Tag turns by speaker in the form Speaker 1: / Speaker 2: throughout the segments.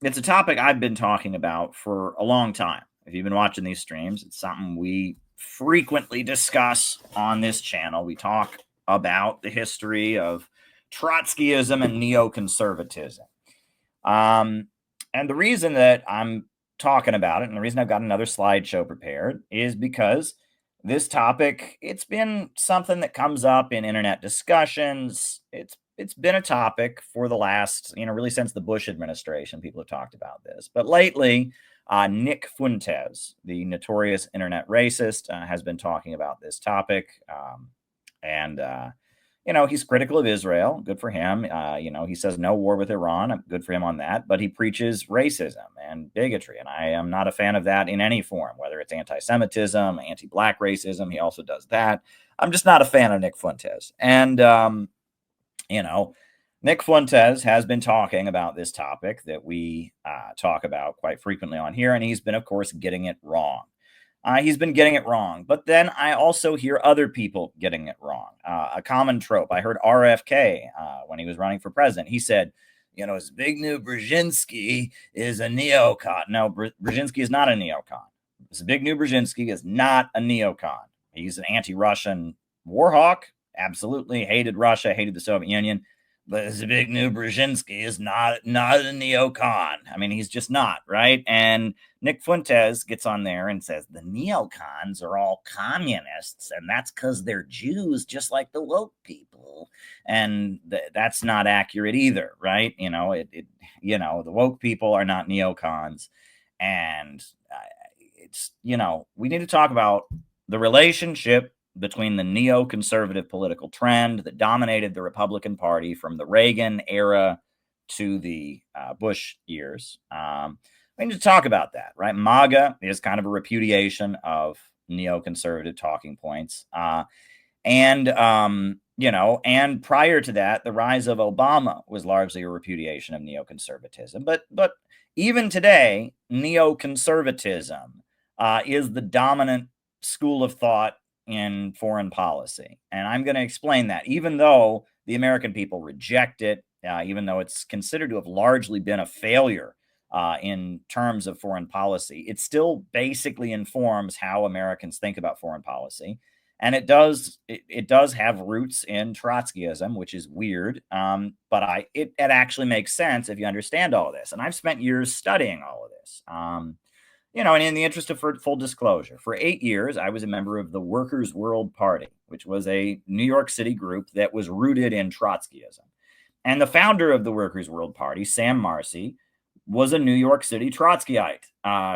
Speaker 1: it's a topic I've been talking about for a long time. If you've been watching these streams, it's something we frequently discuss on this channel. We talk about the history of Trotskyism and neoconservatism. And the reason that I'm talking about it, and the reason I've got another slideshow prepared, is because this topic, it's been something that comes up in internet discussions. It's been a topic for the last, really since the Bush administration, people have talked about this. But lately, Nick Fuentes, the notorious internet racist, has been talking about this topic. And he's critical of Israel. Good for him. He says no war with Iran. Good for him on that. But he preaches racism and bigotry. And I am not a fan of that in any form, whether it's anti-Semitism, anti-Black racism. He also does that. I'm just not a fan of Nick Fuentes. And, Nick Fuentes has been talking about this topic that we talk about quite frequently on here. And he's been, of course, getting it wrong. He's been getting it wrong. But then I also hear other people getting it wrong. A common trope. I heard RFK when he was running for president. He said, Zbigniew Brzezinski is a neocon. No, Brzezinski is not a neocon. Zbigniew Brzezinski is not a neocon. He's an anti-Russian war hawk. Absolutely hated Russia, hated the Soviet Union. But Zbigniew Brzezinski is not a neocon. I mean, he's just not, right? And Nick Fuentes gets on there and says the neocons are all communists, and that's because they're Jews, just like the woke people. And that's not accurate either, right? The woke people are not neocons, and we need to talk about the relationship between the neoconservative political trend that dominated the Republican Party from the Reagan era to the Bush years. We need to talk about that, right? MAGA is kind of a repudiation of neoconservative talking points. And prior to that, the rise of Obama was largely a repudiation of neoconservatism. But even today, neoconservatism is the dominant school of thought in foreign policy. And I'm going to explain that, even though the American people reject it, even though it's considered to have largely been a failure in terms of foreign policy, it still basically informs how Americans think about foreign policy. And it does have roots in Trotskyism, which is weird, but it actually makes sense if you understand all of this. And I've spent years studying all of this. And in the interest of full disclosure, for 8 years, I was a member of the Workers' World Party, which was a New York City group that was rooted in Trotskyism. And the founder of the Workers' World Party, Sam Marcy, was a New York City Trotskyite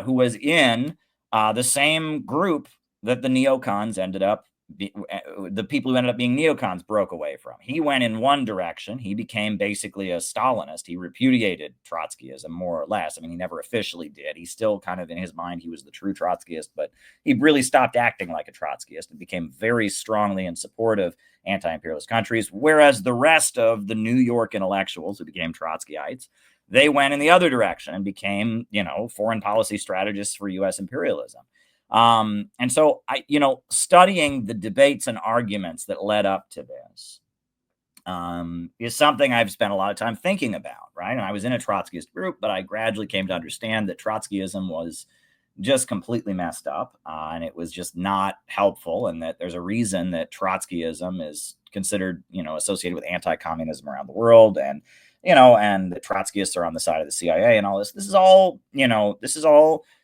Speaker 1: who was in the same group that the neocons ended up, the people who ended up being neocons broke away from. He went in one direction. He became basically a Stalinist. He repudiated Trotskyism, more or less. I mean, he never officially did. He still kind of, in his mind, he was the true Trotskyist, but he really stopped acting like a Trotskyist and became very strongly in support of anti-imperialist countries, whereas the rest of the New York intellectuals who became Trotskyites, they went in the other direction and became, foreign policy strategists for U.S. imperialism. And so studying the debates and arguments that led up to this is something I've spent a lot of time thinking about, right? And I was in a Trotskyist group, but I gradually came to understand that Trotskyism was just completely messed up, and it was just not helpful, and that there's a reason that Trotskyism is considered, associated with anti-communism around the world, and and the Trotskyists are on the side of the CIA and all this. This is all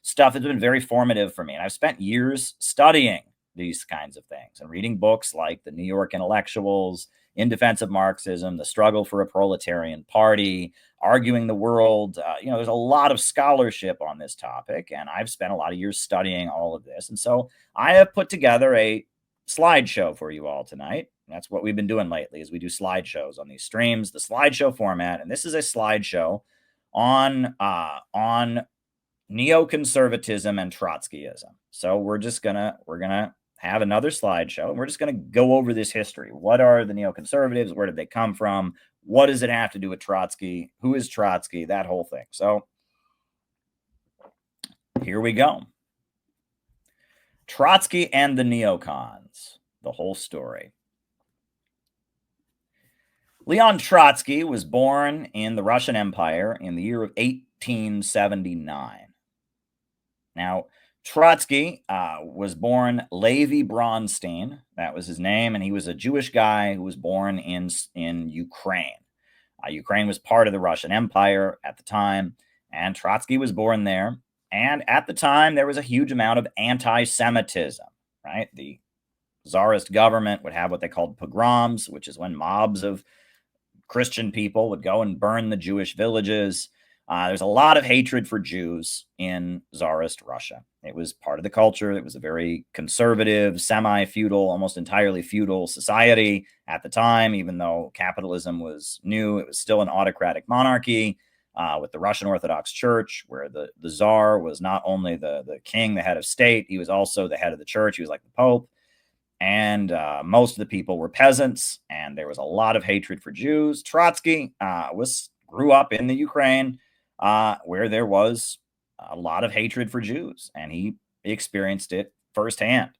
Speaker 1: stuff that's been very formative for me. And I've spent years studying these kinds of things and reading books like The New York Intellectuals, In Defense of Marxism, The Struggle for a Proletarian Party, Arguing the World. There's a lot of scholarship on this topic, and I've spent a lot of years studying all of this. And so I have put together a slideshow for you all tonight. That's what we've been doing lately, is we do slideshows on these streams, the slideshow format. And this is a slideshow on neoconservatism and Trotskyism. So we're gonna have another slideshow, and we're just gonna go over this history. What are the neoconservatives? Where did they come from? What does it have to do with Trotsky? Who is Trotsky? That whole thing. So here we go. Trotsky and the neocons, the whole story. Leon Trotsky was born in the Russian Empire in the year of 1879. Now, Trotsky was born Levi Bronstein. That was his name, and he was a Jewish guy who was born in Ukraine. Ukraine was part of the Russian Empire at the time, and Trotsky was born there. And at the time, there was a huge amount of anti-Semitism, right? The Tsarist government would have what they called pogroms, which is when mobs of Christian people would go and burn the Jewish villages. There's a lot of hatred for Jews in Tsarist Russia. It was part of the culture. It was a very conservative, semi-feudal, almost entirely feudal society at the time. Even though capitalism was new, it was still an autocratic monarchy with the Russian Orthodox Church, where the Tsar was not only the king, the head of state, he was also the head of the church. He was like the Pope. And most of the people were peasants, and there was a lot of hatred for Jews. Trotsky grew up in the Ukraine, where there was a lot of hatred for Jews, and he experienced it firsthand.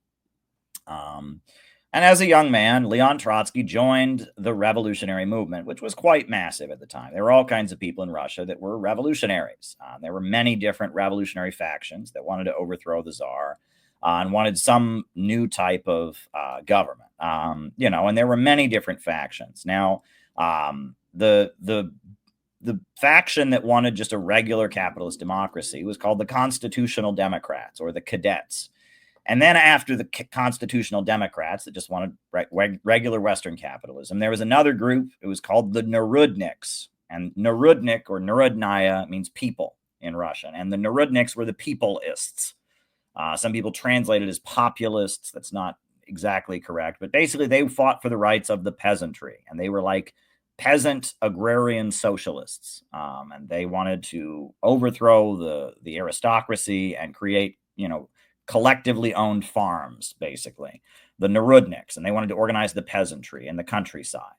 Speaker 1: And as a young man, Leon Trotsky joined the revolutionary movement, which was quite massive at the time. There were all kinds of people in Russia that were revolutionaries. There were many different revolutionary factions that wanted to overthrow the Tsar. And wanted some new type of government, and there were many different factions. Now, the faction that wanted just a regular capitalist democracy was called the Constitutional Democrats, or the Cadets. And then after the Constitutional Democrats that just wanted regular Western capitalism, there was another group. It was called the Narudniks. And Narudnik, or Narodnaya, means people in Russian. And the Narudniks were the peopleists. Some people translate it as populists. That's not exactly correct. But basically, they fought for the rights of the peasantry. And they were like peasant agrarian socialists. And they wanted to overthrow the aristocracy and create, collectively owned farms, basically. The Narudniks. And they wanted to organize the peasantry and the countryside.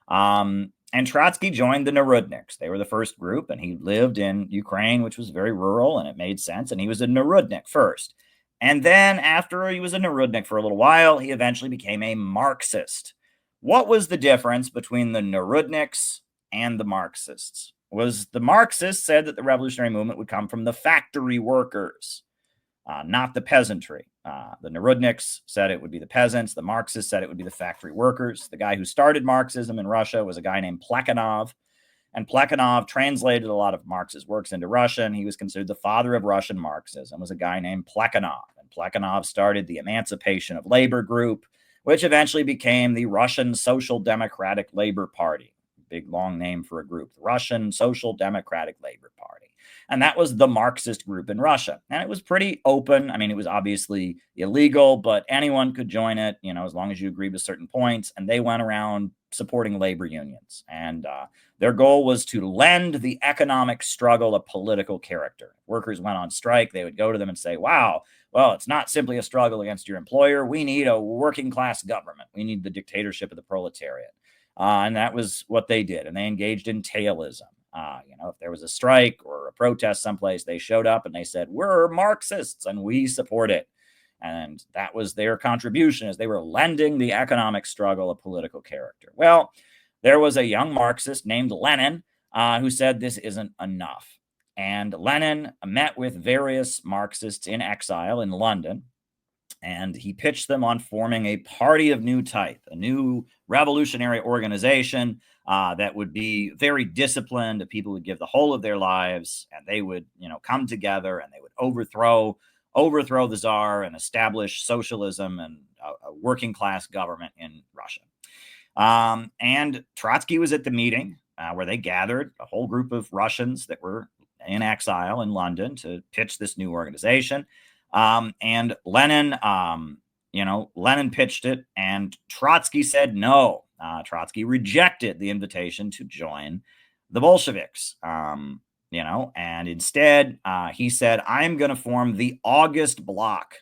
Speaker 1: And Trotsky joined the Narudniks. They were the first group, and he lived in Ukraine, which was very rural, and it made sense. And he was a Narudnik first. And then after he was a Narudnik for a little while, he eventually became a Marxist. What was the difference between the Narudniks and the Marxists? Was the Marxists said that the revolutionary movement would come from the factory workers, not the peasantry. The Narudniks said it would be the peasants. The Marxists said it would be the factory workers. The guy who started Marxism in Russia was a guy named Plekhanov. And Plekhanov translated a lot of Marx's works into Russian. He was considered the father of Russian Marxism, was a guy named Plekhanov. And Plekhanov started the Emancipation of Labor Group, which eventually became the Russian Social Democratic Labor Party. Big, long name for a group. The Russian Social Democratic Labor Party. And that was the Marxist group in Russia. And it was pretty open. I mean, it was obviously illegal, but anyone could join it, as long as you agreed with certain points. And they went around supporting labor unions. And their goal was to lend the economic struggle a political character. Workers went on strike. They would go to them and say, wow, well, it's not simply a struggle against your employer. We need a working class government. We need the dictatorship of the proletariat. And that was what they did. And they engaged in tailism. If there was a strike or a protest someplace, they showed up and they said, we're Marxists and we support it. And that was their contribution, as they were lending the economic struggle a political character. Well, there was a young Marxist named Lenin who said this isn't enough. And Lenin met with various Marxists in exile in London, and he pitched them on forming a party of new type, a new revolutionary organization that would be very disciplined. That people would give the whole of their lives, and they would, come together and they would overthrow the Tsar and establish socialism and a working class government in Russia. And Trotsky was at the meeting where they gathered a whole group of Russians that were in exile in London to pitch this new organization. And Lenin, Lenin pitched it, and Trotsky said no. Trotsky rejected the invitation to join the Bolsheviks, and instead he said, I'm going to form the August Bloc,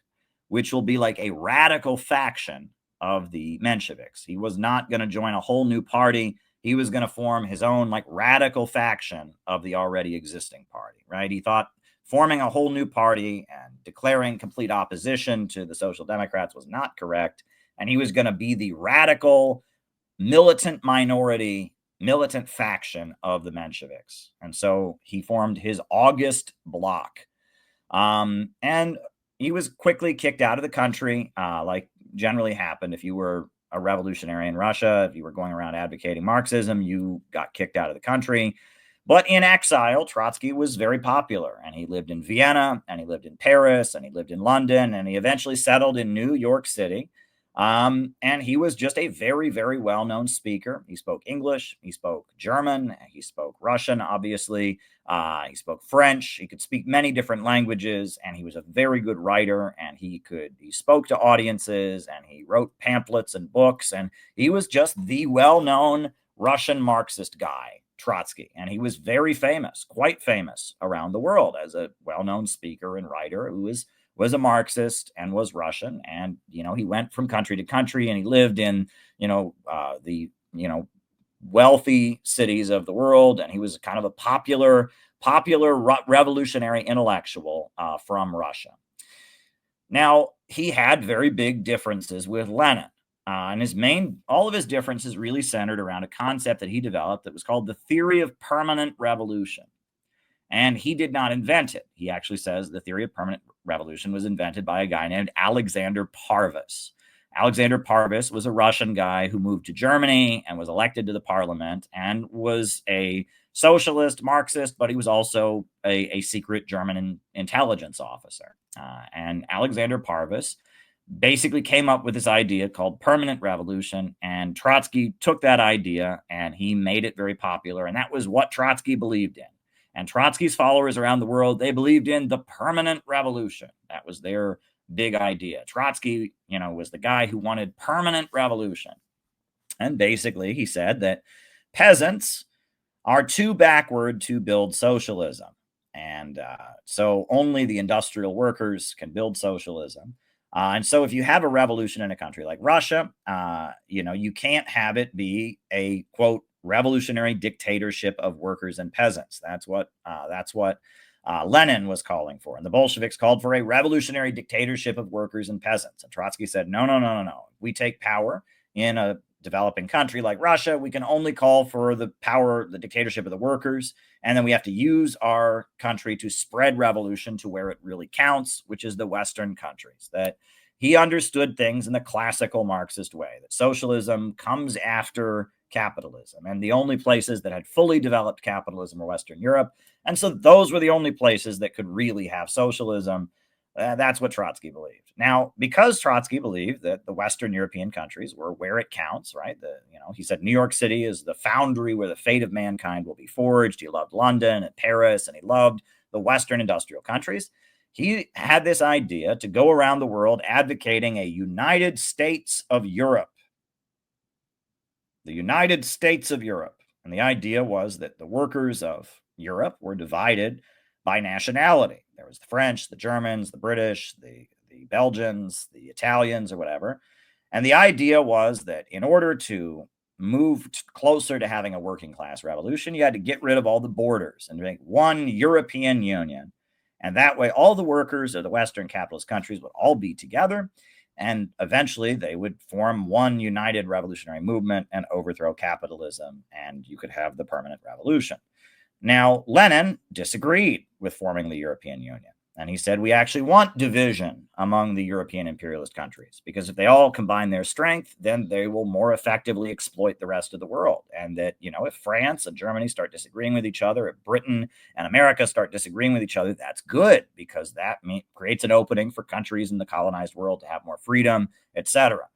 Speaker 1: which will be like a radical faction of the Mensheviks. He was not going to join a whole new party. He was going to form his own radical faction of the already existing party, right? He thought forming a whole new party and declaring complete opposition to the Social Democrats was not correct. And he was going to be the radical militant minority militant faction of the Mensheviks. And so he formed his August Bloc. And he was quickly kicked out of the country, like generally happened if you were a revolutionary in Russia. If you were going around advocating Marxism, you got kicked out of the country. But in exile, Trotsky was very popular, and he lived in Vienna, and he lived in Paris, and he lived in London, and he eventually settled in New York City. And he was just a very, very well-known speaker. He spoke English, he spoke German, he spoke Russian, obviously. He spoke French. He could speak many different languages, and he was a very good writer. And he spoke to audiences, and he wrote pamphlets and books. And he was just the well-known Russian Marxist guy, Trotsky. And he was very famous, quite famous around the world as a well-known speaker and writer who was a Marxist and was Russian. And, he went from country to country, and he lived in, the wealthy cities of the world. And he was kind of a popular revolutionary intellectual from Russia. Now, he had very big differences with Lenin. And all of his differences really centered around a concept that he developed that was called the theory of permanent revolution. And he did not invent it. He actually says the theory of permanent revolution was invented by a guy named Alexander Parvus. Alexander Parvus was a Russian guy who moved to Germany and was elected to the parliament and was a socialist Marxist, but he was also a secret German intelligence officer. And Alexander Parvus basically came up with this idea called permanent revolution, and Trotsky took that idea and he made it very popular, and that was what Trotsky believed in. And Trotsky's followers around the world, they believed in the permanent revolution. That was their big idea. Trotsky, was the guy who wanted permanent revolution. And basically, he said that peasants are too backward to build socialism. And so only the industrial workers can build socialism. And so if you have a revolution in a country like Russia, you can't have it be a, quote, revolutionary dictatorship of workers and peasants. That's what Lenin was calling for. And the Bolsheviks called for a revolutionary dictatorship of workers and peasants. And Trotsky said, no. We take power in a developing country like Russia. We can only call for the dictatorship of the workers. And then we have to use our country to spread revolution to where it really counts, which is the Western countries. That he understood things in the classical Marxist way, that socialism comes after capitalism. And the only places that had fully developed capitalism were Western Europe. And so those were the only places that could really have socialism. That's what Trotsky believed. Now, because Trotsky believed that the Western European countries were where it counts, right? He said New York City is the foundry where the fate of mankind will be forged. He loved London and Paris, and he loved the Western industrial countries. He had this idea to go around the world advocating a United States of Europe. The United States of Europe. And the idea was that the workers of Europe were divided by nationality. There was the French, the Germans, the British, the Belgians, the Italians, or whatever. And the idea was that in order to move closer to having a working class revolution, you had to get rid of all the borders and make one European Union. And that way, all the workers of the Western capitalist countries would all be together. And eventually they would form one united revolutionary movement and overthrow capitalism, and you could have the permanent revolution. Now, Lenin disagreed with forming the European Union. And he said, we actually want division among the European imperialist countries, because if they all combine their strength, then they will more effectively exploit the rest of the world. And that, if France and Germany start disagreeing with each other, if Britain and America start disagreeing with each other, that's good, because that creates an opening for countries in the colonized world to have more freedom, etc.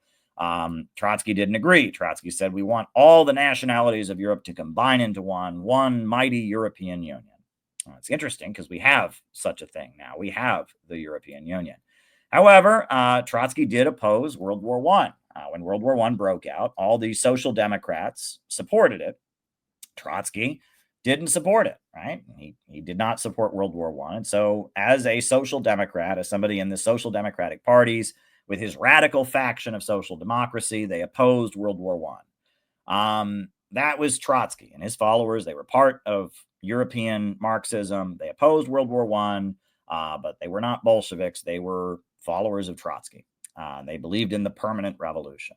Speaker 1: Trotsky didn't agree. Trotsky said, we want all the nationalities of Europe to combine into one mighty European Union. Well, it's interesting because we have such a thing now. We have the European Union. However, Trotsky did oppose World War I. When World War I broke out, all the social democrats supported it. Trotsky didn't support it, right? He did not support World War I. And so as a social democrat, as somebody in the social democratic parties, with his radical faction of social democracy, they opposed World War I. That was Trotsky and his followers. They were part of European Marxism. They opposed World War I, but they were not Bolsheviks. They were followers of Trotsky. They believed in the permanent revolution.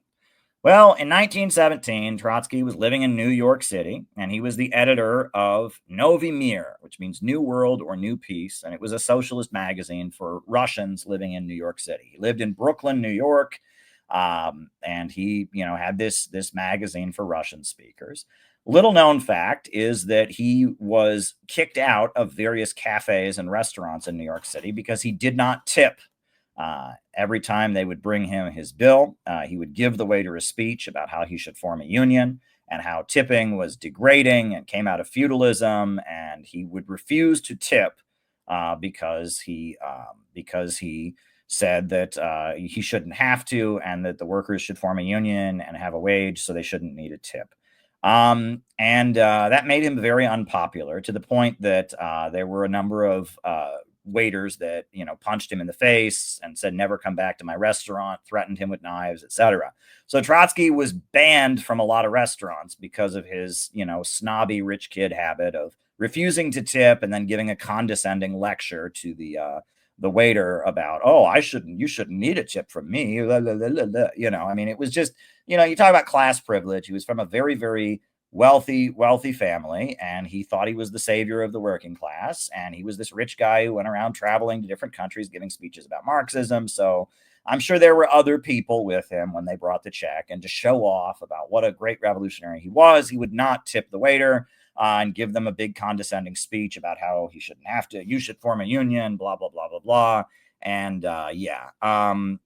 Speaker 1: Well, in 1917, Trotsky was living in New York City, and he was the editor of Novy Mir, which means New World or New Peace, and it was a socialist magazine for Russians living in New York City. He lived in Brooklyn, New York, and he, had this magazine for Russian speakers. Little known fact is that he was kicked out of various cafes and restaurants in New York City because he did not tip. Every time they would bring him his bill, he would give the waiter a speech about how he should form a union and how tipping was degrading and came out of feudalism, and he would refuse to tip because he said that he shouldn't have to, and that the workers should form a union and have a wage, so they shouldn't need a tip. And that made him very unpopular, to the point that there were a number of waiters that punched him in the face and said, "Never come back to my restaurant," threatened him with knives, etc. So Trotsky was banned from a lot of restaurants because of his snobby rich kid habit of refusing to tip and then giving a condescending lecture to the waiter about, "Oh, you shouldn't need a tip from me." I mean, it was just, you talk about class privilege. He was from a very, very wealthy family, and he thought he was the savior of the working class, and he was this rich guy who went around traveling to different countries giving speeches about Marxism. So I'm sure there were other people with him when they brought the check, and to show off about what a great revolutionary he was, he would not tip the waiter and give them a big condescending speech about how he shouldn't have to, you should form a union, blah blah blah blah blah. And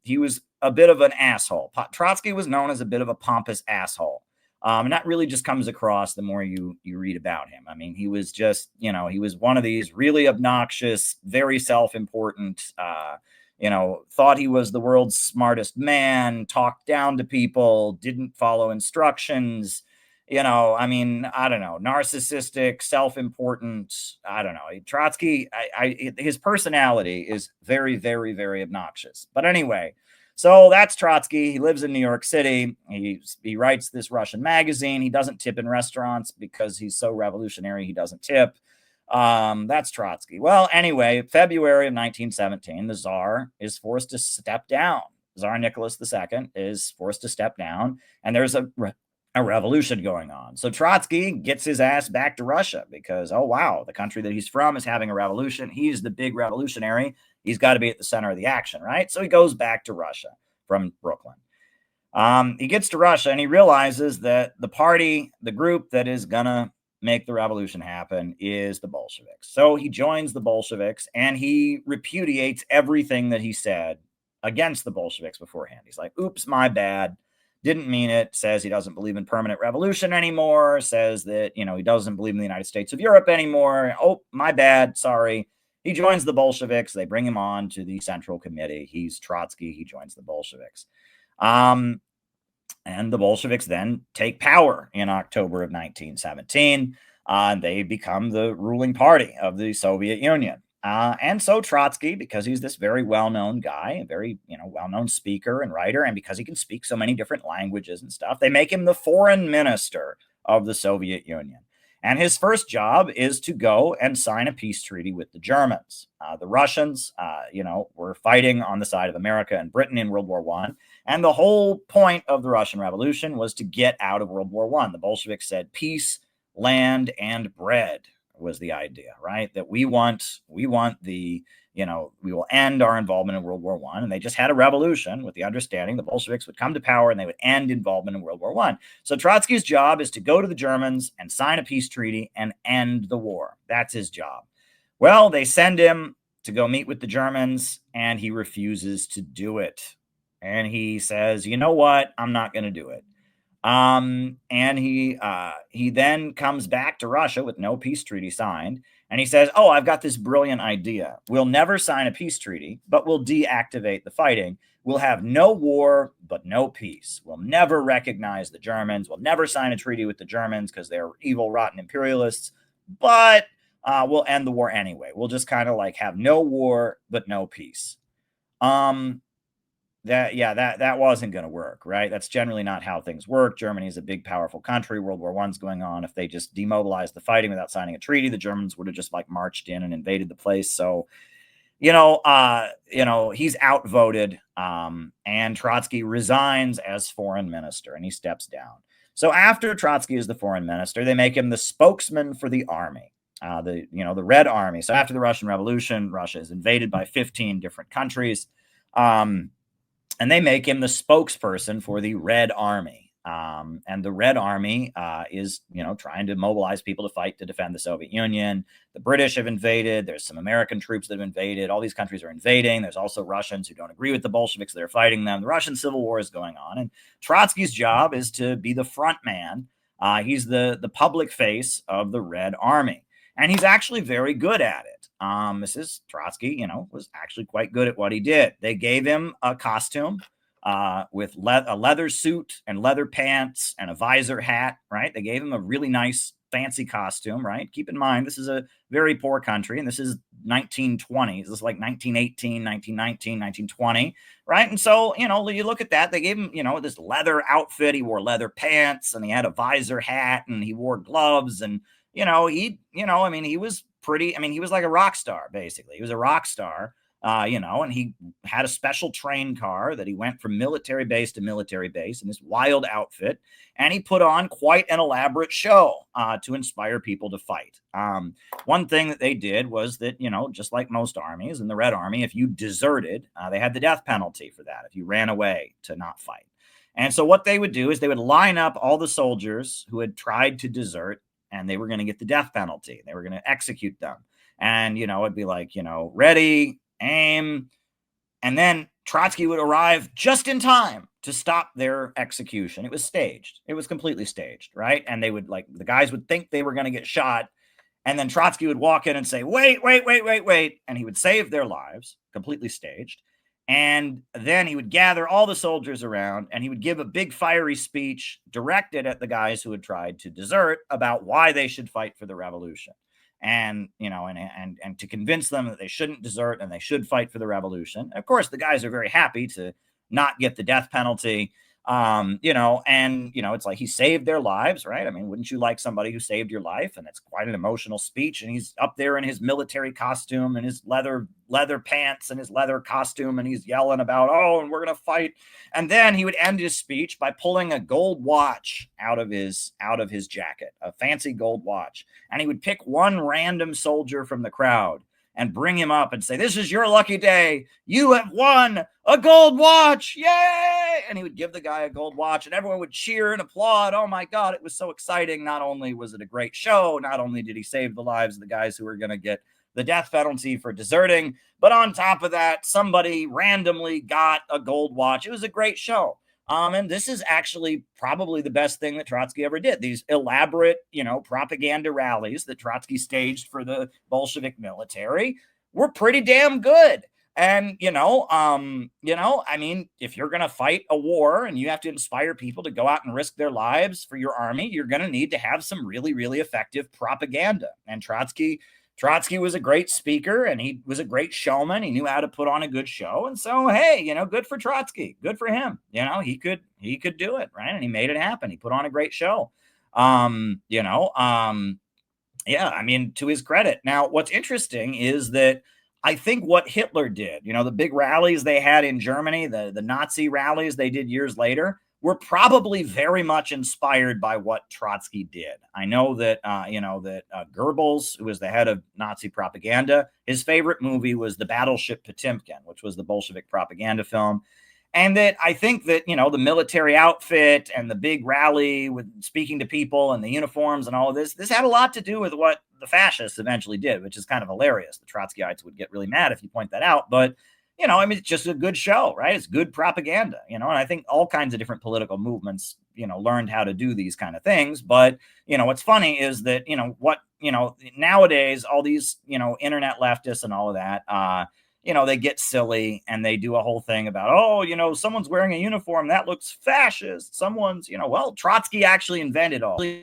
Speaker 1: he was a bit of an asshole. Trotsky was known as a bit of a pompous asshole. And that really just comes across the more you read about him. I mean, he was just, he was one of these really obnoxious, very self-important, thought he was the world's smartest man, talked down to people, didn't follow instructions, I mean, I don't know, narcissistic, self-important, I don't know. Trotsky, his personality is very, very, very obnoxious. But anyway, so that's Trotsky. He lives in New York City. He writes this Russian magazine. He doesn't tip in restaurants because he's so revolutionary. He doesn't tip. That's Trotsky. Well, anyway, February of 1917, the Tsar is forced to step down. Tsar Nicholas II is forced to step down, and there's a revolution going on. So Trotsky gets his ass back to Russia because, oh, wow, the country that he's from is having a revolution. He's the big revolutionary. He's got to be at the center of the action, right? So he goes back to Russia from Brooklyn. He gets to Russia and he realizes that the group that is going to make the revolution happen is the Bolsheviks. So he joins the Bolsheviks and he repudiates everything that he said against the Bolsheviks beforehand. He's like, oops, my bad. Didn't mean it. Says he doesn't believe in permanent revolution anymore. Says that, he doesn't believe in the United States of Europe anymore. Oh, my bad. Sorry. He joins the Bolsheviks. They bring him on to the Central Committee. He's Trotsky. He joins the Bolsheviks. And the Bolsheviks then take power in October of 1917. They become the ruling party of the Soviet Union. And so Trotsky, because he's this very well-known guy, a very, well-known speaker and writer, and because he can speak so many different languages and stuff, they make him the foreign minister of the Soviet Union. And his first job is to go and sign a peace treaty with the Germans. The Russians, were fighting on the side of America and Britain in World War I. And the whole point of the Russian Revolution was to get out of World War I. The Bolsheviks said peace, land, and bread was the idea, right? That we want the, we will end our involvement in World War I. And they just had a revolution with the understanding the Bolsheviks would come to power and they would end involvement in World War I. So Trotsky's job is to go to the Germans and sign a peace treaty and end the war. That's his job. Well, they send him to go meet with the Germans and he refuses to do it. And he says, you know what? I'm not going to do it. And he then comes back to Russia with no peace treaty signed. And he says, oh, I've got this brilliant idea. We'll never sign a peace treaty, but we'll deactivate the fighting. We'll have no war, but no peace. We'll never recognize the Germans. We'll never sign a treaty with the Germans because they're evil, rotten imperialists. But we'll end the war anyway. We'll just kind of like have no war, but no peace. That wasn't going to work, right? That's generally not how things work. Germany is a big, powerful country. World War I's going on. If they just demobilized the fighting without signing a treaty, the Germans would have just like marched in and invaded the place. So, he's outvoted, and Trotsky resigns as foreign minister and he steps down. So after Trotsky is the foreign minister, they make him the spokesman for the army, the Red Army. So after the Russian Revolution, Russia is invaded by 15 different countries, and they make him the spokesperson for the Red Army. And the Red Army is, trying to mobilize people to fight to defend the Soviet Union. The British have invaded. There's some American troops that have invaded. All these countries are invading. There's also Russians who don't agree with the Bolsheviks that are fighting them. The Russian Civil War is going on. And Trotsky's job is to be the front man. He's the public face of the Red Army. And he's actually very good at it. This is Trotsky, was actually quite good at what he did. They gave him a costume with a leather suit and leather pants and a visor hat, right? They gave him a really nice, fancy costume, right? Keep in mind, this is a very poor country, and this is 1920s. This is like 1918, 1919, 1920, right? And so, you look at that, they gave him, this leather outfit. He wore leather pants, and he had a visor hat, and he wore gloves, and, he was pretty, he was like a rock star, basically. He was a rock star. And he had a special train car that he went from military base to military base in this wild outfit. And he put on quite an elaborate show to inspire people to fight. One thing that they did was that, just like most armies in the Red Army, if you deserted, they had the death penalty for that if you ran away to not fight. And so what they would do is they would line up all the soldiers who had tried to desert, and they were going to get the death penalty. They were going to execute them. And, it'd be like, ready, aim, and then Trotsky would arrive just in time to stop their execution. It was staged. It was completely staged, right? And they would, the guys would think they were going to get shot, and then Trotsky would walk in and say, wait, and he would save their lives, completely staged. And then he would gather all the soldiers around, and he would give a big fiery speech directed at the guys who had tried to desert about why they should fight for the revolution. And and to convince them that they shouldn't desert and they should fight for the revolution. Of course, the guys are very happy to not get the death penalty. It's like he saved their lives, right? Wouldn't you like somebody who saved your life? And it's quite an emotional speech. And he's up there in his military costume and his leather pants and his leather costume, and he's yelling about, and we're gonna fight. And then he would end his speech by pulling a gold watch out of his jacket, a fancy gold watch, and he would pick one random soldier from the crowd and bring him up and say, this is your lucky day. You have won a gold watch. Yay! And he would give the guy a gold watch, and everyone would cheer and applaud. Oh my God, it was so exciting. Not only was it a great show, not only did he save the lives of the guys who were going to get the death penalty for deserting, but on top of that, somebody randomly got a gold watch. It was a great show. And this is actually probably the best thing that Trotsky ever did. These elaborate, propaganda rallies that Trotsky staged for the Bolshevik military were pretty damn good. And, if you're going to fight a war and you have to inspire people to go out and risk their lives for your army, you're going to need to have some really, really effective propaganda. And Trotsky was a great speaker, and he was a great showman. He knew how to put on a good show. And so, hey, good for Trotsky. Good for him. He could do it, right? And he made it happen. He put on a great show. To his credit. Now, what's interesting is that I think what Hitler did, the big rallies they had in Germany, the Nazi rallies they did years later, were probably very much inspired by what Trotsky did. I know that, Goebbels, who was the head of Nazi propaganda, his favorite movie was The Battleship Potemkin, which was the Bolshevik propaganda film. And that I think that, the military outfit and the big rally with speaking to people and the uniforms and all of this had a lot to do with what the fascists eventually did, which is kind of hilarious. The Trotskyites would get really mad if you point that out. But it's just a good show, right? It's good propaganda, and I think all kinds of different political movements, learned how to do these kind of things. But, what's funny is that, nowadays, all these, internet leftists and all of that, they get silly and they do a whole thing about, someone's wearing a uniform that looks fascist. Someone's, Trotsky actually invented all. So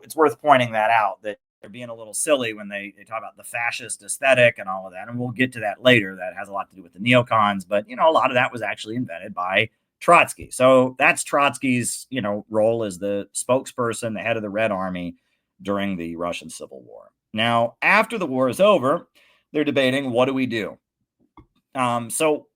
Speaker 1: it's worth pointing that out, that they're being a little silly when they talk about the fascist aesthetic and all of that. And we'll get to that later. That has a lot to do with the neocons. But, a lot of that was actually invented by Trotsky. So that's Trotsky's, role as the spokesperson, the head of the Red Army during the Russian Civil War. Now, after the war is over, they're debating, what do we do? So,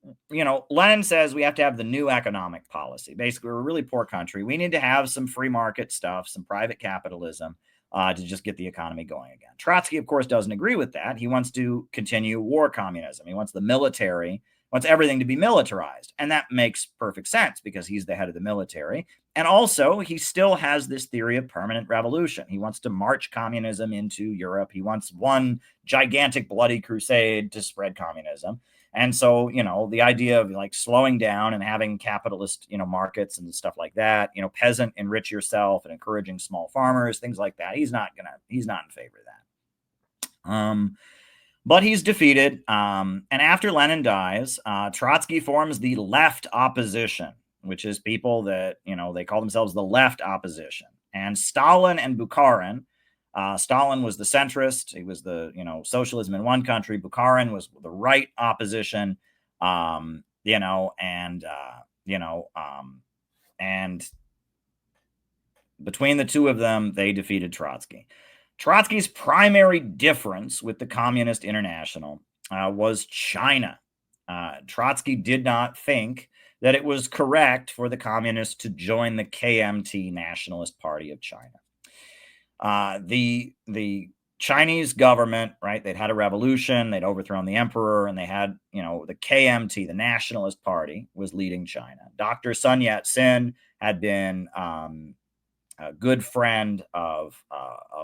Speaker 1: Lenin says we have to have the new economic policy. Basically, we're a really poor country. We need to have some free market stuff, some private capitalism to just get the economy going again. Trotsky, of course, doesn't agree with that. He wants to continue war communism. He wants the military, wants everything to be militarized. And that makes perfect sense because he's the head of the military. And also, he still has this theory of permanent revolution. He wants to march communism into Europe. He wants one gigantic bloody crusade to spread communism. And so, the idea of like slowing down and having capitalist, markets and stuff like that, peasant enrich yourself and encouraging small farmers, things like that. He's not in favor of that. But he's defeated. And after Lenin dies, Trotsky forms the left opposition, which is people that, they call themselves the left opposition. And Stalin and Bukharin, Stalin was the centrist. He was the, socialism in one country. Bukharin was the right opposition, and between the two of them, they defeated Trotsky. Trotsky's primary difference with the Communist International was China. Trotsky did not think that it was correct for the communists to join the KMT, Nationalist Party of China. The Chinese government, right? They'd had a revolution, they'd overthrown the emperor, and they had, the KMT, the Nationalist Party, was leading China. Dr. Sun Yat-sen had been a good friend of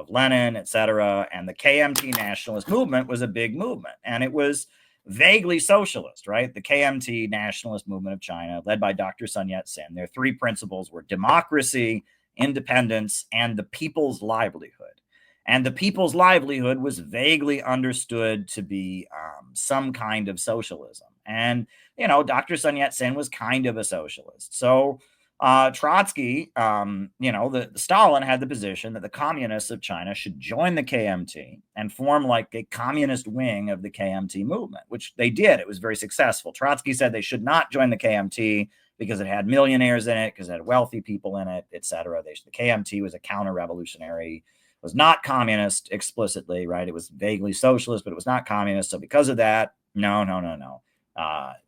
Speaker 1: Lenin, etc. And the KMT nationalist movement was a big movement, and it was vaguely socialist, right? The KMT nationalist movement of China, led by Dr. Sun Yat-sen. Their three principles were democracy, independence, and the people's livelihood. And the people's livelihood was vaguely understood to be some kind of socialism. And, Dr. Sun Yat-sen was kind of a socialist. So Trotsky, the Stalin had the position that the communists of China should join the KMT and form like a communist wing of the KMT movement, which they did. It was very successful. Trotsky said they should not join the KMT because it had millionaires in it, because it had wealthy people in it, etc. The KMT was a counter-revolutionary, was not communist explicitly, right? It was vaguely socialist, but it was not communist. So because of that, no.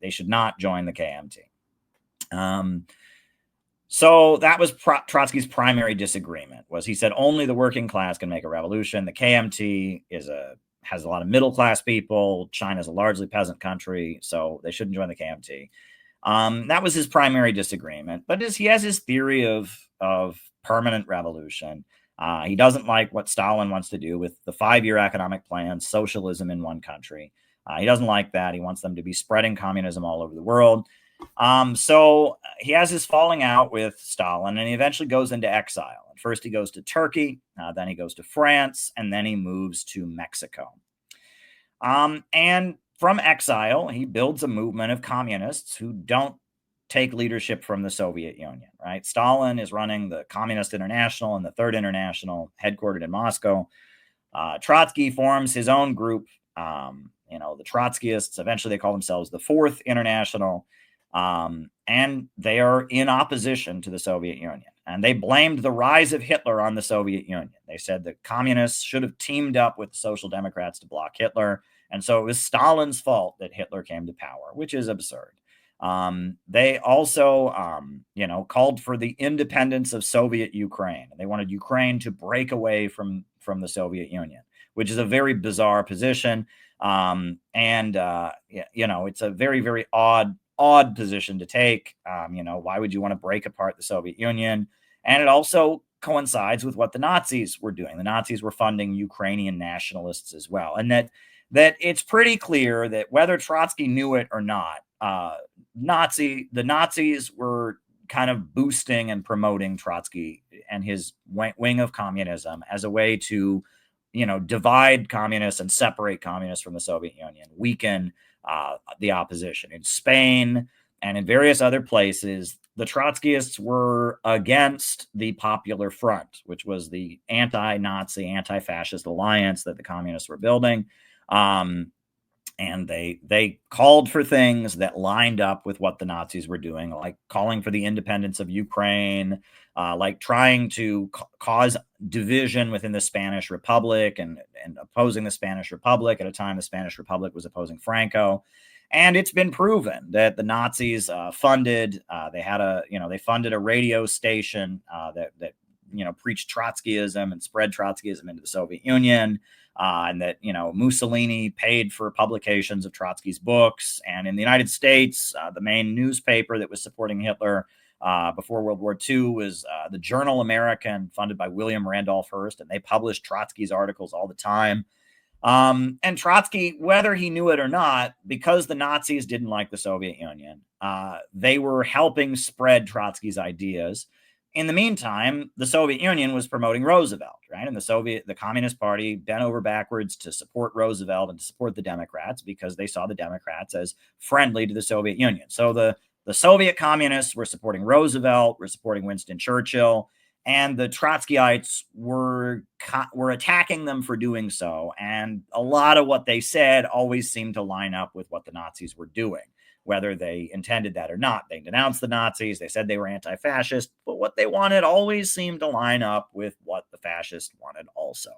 Speaker 1: They should not join the KMT. So that was Trotsky's primary disagreement. Was he said only the working class can make a revolution. The KMT has a lot of middle class people. China's a largely peasant country, so they shouldn't join the KMT. That was his primary disagreement. But he has his theory of permanent revolution. He doesn't like what Stalin wants to do with the 5-year economic plan, socialism in one country. He doesn't like that. He wants them to be spreading communism all over the world. So he has his falling out with Stalin, and he eventually goes into exile. At first he goes to Turkey, then he goes to France, and then he moves to Mexico. And from exile, he builds a movement of communists who don't take leadership from the Soviet Union, right? Stalin is running the Communist International and the Third International, headquartered in Moscow. Trotsky forms his own group, the Trotskyists. Eventually they call themselves the Fourth International. And they are in opposition to the Soviet Union. And they blamed the rise of Hitler on the Soviet Union. They said the communists should have teamed up with the Social Democrats to block Hitler. And so it was Stalin's fault that Hitler came to power, which is absurd. They also, called for the independence of Soviet Ukraine. They wanted Ukraine to break away from the Soviet Union, which is a very bizarre position. It's a very, very odd position to take. Why would you want to break apart the Soviet Union? And it also coincides with what the Nazis were doing. The Nazis were funding Ukrainian nationalists as well. And that it's pretty clear that whether Trotsky knew it or not, the Nazis were kind of boosting and promoting Trotsky and his wing of communism as a way to, divide communists and separate communists from the Soviet Union, weaken the opposition. In Spain and in various other places, the Trotskyists were against the Popular Front, which was the anti-Nazi, anti-fascist alliance that the communists were building. And they called for things that lined up with what the Nazis were doing, like calling for the independence of Ukraine, like trying to cause division within the Spanish Republic and opposing the Spanish Republic at a time the Spanish Republic was opposing Franco. And it's been proven that the Nazis funded. They funded a radio station that preached Trotskyism and spread Trotskyism into the Soviet Union. And that Mussolini paid for publications of Trotsky's books. And in the United States, the main newspaper that was supporting Hitler before World War II was the Journal American, funded by William Randolph Hearst, and they published Trotsky's articles all the time. And Trotsky, whether he knew it or not, because the Nazis didn't like the Soviet Union, they were helping spread Trotsky's ideas. In the meantime, the Soviet Union was promoting Roosevelt, right? And the Communist Party bent over backwards to support Roosevelt and to support the Democrats because they saw the Democrats as friendly to the Soviet Union. So the Soviet communists were supporting Roosevelt, were supporting Winston Churchill, and the Trotskyites were attacking them for doing so. And a lot of what they said always seemed to line up with what the Nazis were doing, whether they intended that or not. They denounced the Nazis. They said they were anti-fascist, but what they wanted always seemed to line up with what the fascists wanted also.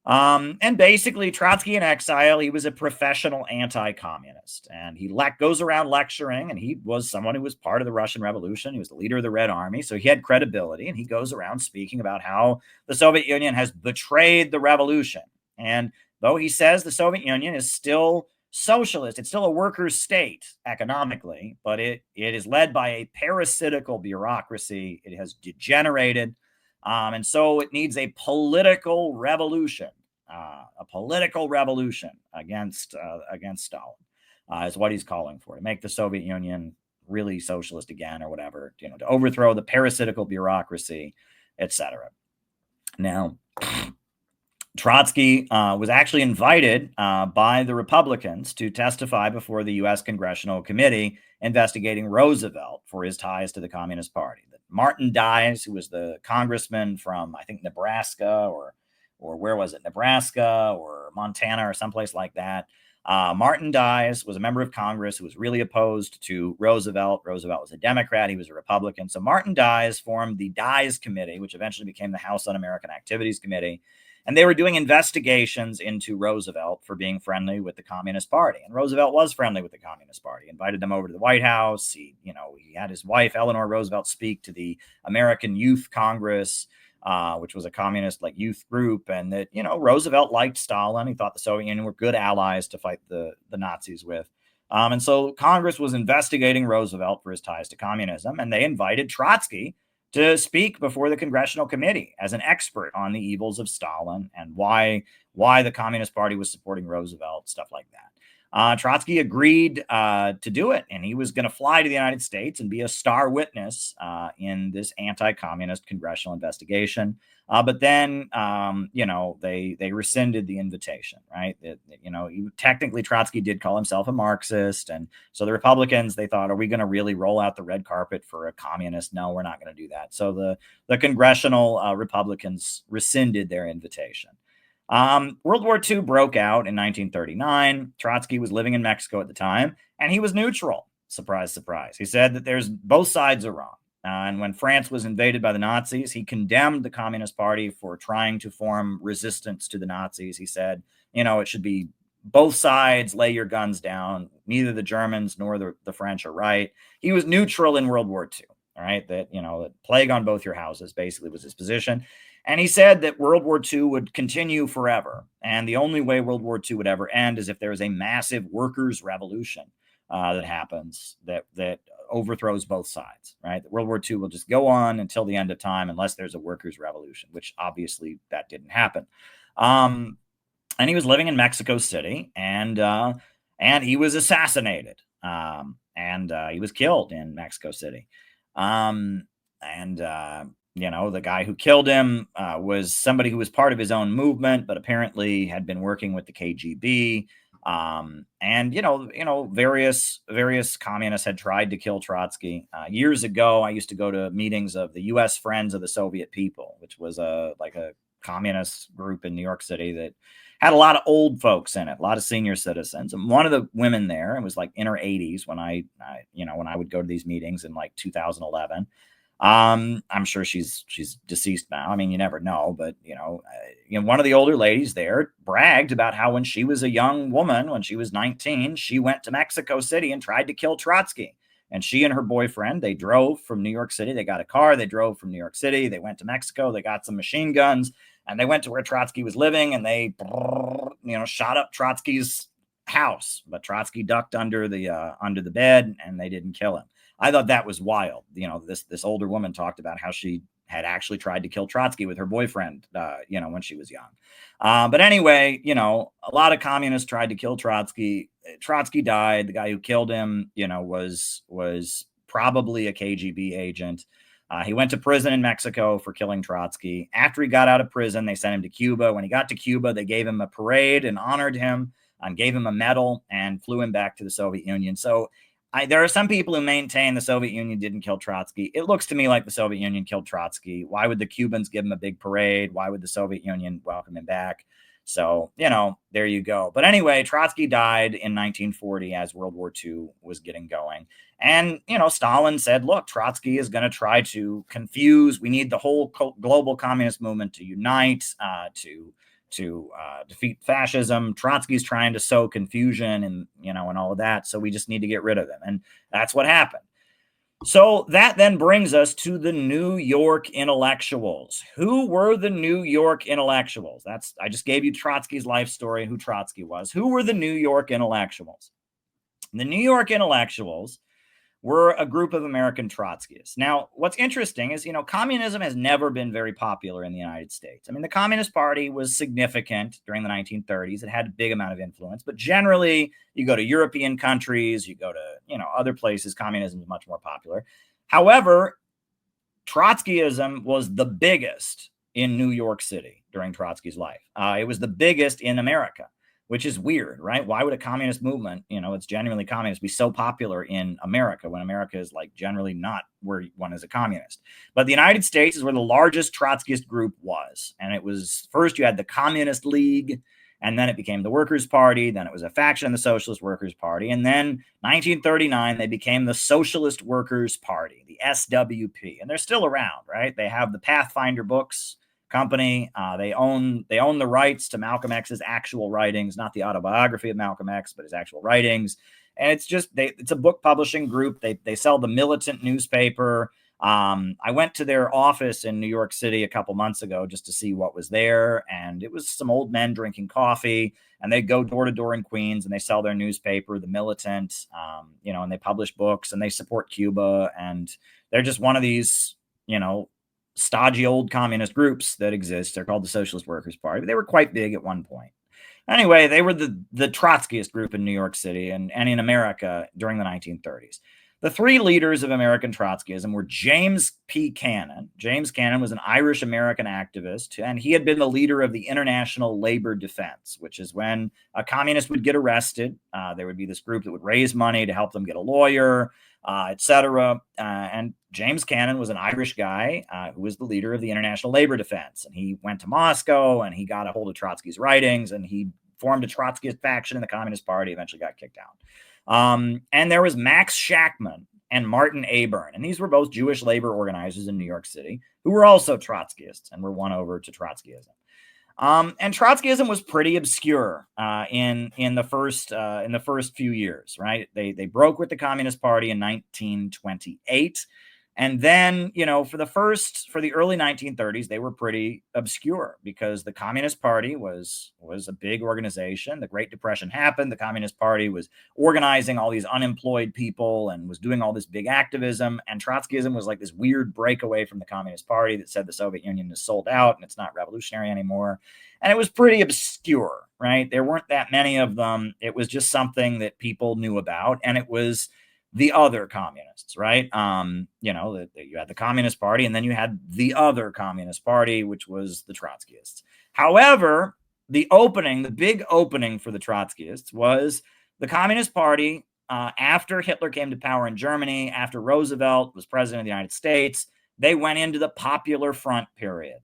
Speaker 1: And basically, Trotsky in exile, he was a professional anti-communist, and he goes around lecturing, and he was someone who was part of the Russian Revolution. He was the leader of the Red Army, so he had credibility, and he goes around speaking about how the Soviet Union has betrayed the revolution. And though he says the Soviet Union is still socialist, it's still a workers' state economically, but it is led by a parasitical bureaucracy. It has degenerated. And so it needs a political revolution against Stalin, is what he's calling for, to make the Soviet Union really socialist again, or whatever, to overthrow the parasitical bureaucracy, etc. Now, Trotsky was actually invited by the Republicans to testify before the U.S. Congressional Committee investigating Roosevelt for his ties to the Communist Party. Martin Dies, who was the congressman from, I think, Nebraska or where was it? Nebraska or Montana or someplace like that. Martin Dies was a member of Congress who was really opposed to Roosevelt. Roosevelt was a Democrat. He was a Republican. So Martin Dies formed the Dies Committee, which eventually became the House Un-American Activities Committee. And they were doing investigations into Roosevelt for being friendly with the Communist Party. And Roosevelt was friendly with the Communist Party, invited them over to the White House. He had his wife, Eleanor Roosevelt, speak to the American Youth Congress, which was a communist youth group. And that, Roosevelt liked Stalin. He thought the Soviet Union were good allies to fight the Nazis with. And so Congress was investigating Roosevelt for his ties to communism. And they invited Trotsky to speak before the Congressional Committee as an expert on the evils of Stalin and why the Communist Party was supporting Roosevelt, stuff like that. Trotsky agreed to do it, and he was going to fly to the United States and be a star witness in this anti-communist congressional investigation. But then, they rescinded the invitation, right? Technically, Trotsky did call himself a Marxist. And so the Republicans, they thought, are we going to really roll out the red carpet for a communist? No, we're not going to do that. So the congressional Republicans rescinded their invitation. World War II broke out in 1939. Trotsky was living in Mexico at the time, and he was neutral. Surprise, surprise. He said that both sides are wrong. And when France was invaded by the Nazis, he condemned the Communist Party for trying to form resistance to the Nazis. He said, it should be both sides, lay your guns down. Neither the Germans nor the French are right. He was neutral in World War II, all right? That plague on both your houses basically was his position. And he said that World War II would continue forever. And the only way World War II would ever end is if there is a massive workers' revolution that happens that overthrows both sides, right? World War II will just go on until the end of time unless there's a workers' revolution, which obviously that didn't happen. And he was living in Mexico City, and he was assassinated, and he was killed in Mexico City. The guy who killed him was somebody who was part of his own movement, but apparently had been working with the KGB. Various communists had tried to kill Trotsky. Years ago, I used to go to meetings of the U.S. Friends of the Soviet People, which was a communist group in New York City that had a lot of old folks in it, a lot of senior citizens. And one of the women there, it was like in her 80s when when I would go to these meetings in like 2011. I'm sure she's deceased now. I mean, you never know, but one of the older ladies there bragged about how when she was a young woman, when she was 19, she went to Mexico City and tried to kill Trotsky. And she and her boyfriend, they drove from New York City. They got a car. They drove from New York City. They went to Mexico. They got some machine guns, and they went to where Trotsky was living, and they, shot up Trotsky's house. But Trotsky ducked under the bed, and they didn't kill him. I thought that was wild. This older woman talked about how she had actually tried to kill Trotsky with her boyfriend, when she was young. But anyway, a lot of communists tried to kill Trotsky. Trotsky died. The guy who killed him, was probably a KGB agent. He went to prison in Mexico for killing Trotsky. After he got out of prison, they sent him to Cuba. When he got to Cuba, they gave him a parade and honored him and gave him a medal and flew him back to the Soviet Union. So there are some people who maintain the Soviet Union didn't kill Trotsky. It looks to me like the Soviet Union killed Trotsky. Why would the Cubans give him a big parade? Why would the Soviet Union welcome him back? So, there you go. But anyway, Trotsky died in 1940 as World War II was getting going. And, Stalin said, look, Trotsky is going to try to confuse. We need the whole global communist movement to unite, to defeat fascism. Trotsky's trying to sow confusion and all of that. So we just need to get rid of them. And that's what happened. So that then brings us to the New York intellectuals. Who were the New York intellectuals? I just gave you Trotsky's life story and who Trotsky was. Who were the New York intellectuals? The New York intellectuals were a group of American Trotskyists. Now, what's interesting is, communism has never been very popular in the United States. I mean, the Communist Party was significant during the 1930s. It had a big amount of influence, but generally, you go to European countries, you go to, other places, communism is much more popular. However, Trotskyism was the biggest in New York City during Trotsky's life. It was the biggest in America, which is weird, right? Why would a communist movement, it's genuinely communist, be so popular in America when America is like generally not where one is a communist? But the United States is where the largest Trotskyist group was. And it was, first you had the Communist League, and then it became the Workers' Party. Then it was a faction of the Socialist Workers' Party. And then 1939, they became the Socialist Workers' Party, the SWP. And they're still around, right? They have the Pathfinder books company. They own the rights to Malcolm X's actual writings, not the autobiography of Malcolm X, but his actual writings. And it's a book publishing group. They sell the Militant newspaper. I went to their office in New York City a couple months ago just to see what was there. And it was some old men drinking coffee, and they go door to door in Queens and they sell their newspaper, the Militant, and they publish books and they support Cuba. And they're just one of these, stodgy old communist groups that exist. They're called the Socialist Workers' Party. They were quite big at one point. Anyway, they were the Trotskyist group in New York City and in America during the 1930s. The three leaders of American Trotskyism were James P. Cannon. James Cannon was an Irish-American activist, and he had been the leader of the International Labor Defense, which is when a communist would get arrested. There would be this group that would raise money to help them get a lawyer, etc. And James Cannon was an Irish guy who was the leader of the International Labor Defense. And he went to Moscow, and he got a hold of Trotsky's writings, and he formed a Trotskyist faction in the Communist Party, eventually got kicked out. And there was Max Shachtman and Martin Aburn. And these were both Jewish labor organizers in New York City who were also Trotskyists and were won over to Trotskyism. And Trotskyism was pretty obscure in the first few years, right? They broke with the Communist Party in 1928. And then, for the early 1930s, they were pretty obscure because the Communist Party was a big organization. The Great Depression happened. The Communist Party was organizing all these unemployed people and was doing all this big activism. And Trotskyism was like this weird breakaway from the Communist Party that said the Soviet Union is sold out and it's not revolutionary anymore. And it was pretty obscure, right? There weren't that many of them. It was just something that people knew about. And it was the other communists, right? You had the Communist Party, and then you had the other Communist Party, which was the Trotskyists. However, the big opening for the Trotskyists was the Communist Party, after Hitler came to power in Germany, after Roosevelt was president of the United States, they went into the Popular Front period.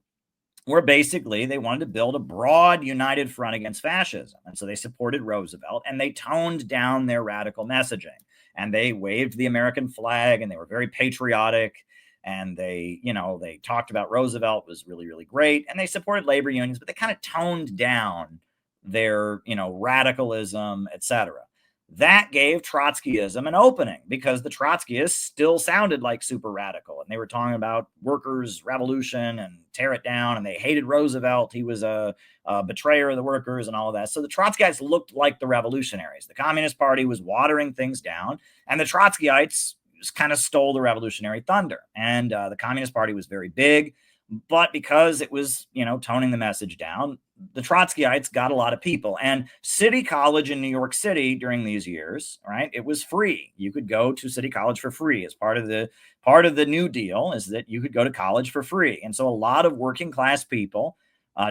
Speaker 1: where basically they wanted to build a broad united front against fascism. And so they supported Roosevelt, and they toned down their radical messaging, and they waved the American flag, and they were very patriotic. And they, they talked about Roosevelt was really, really great. And they supported labor unions, but they kind of toned down their, radicalism, etc. That gave Trotskyism an opening, because the Trotskyists still sounded like super radical, and they were talking about workers' revolution and tear it down, and they hated Roosevelt. He was a betrayer of the workers and all of that. So the Trotskyites looked like the revolutionaries. The Communist Party was watering things down, and the Trotskyites kind of stole the revolutionary thunder. And the Communist Party was very big, but because it was, toning the message down, the Trotskyites got a lot of people. And City College in New York City during these years, right, it was free. You could go to City College for free. As part of the New Deal is that you could go to college for free. And so a lot of working class people,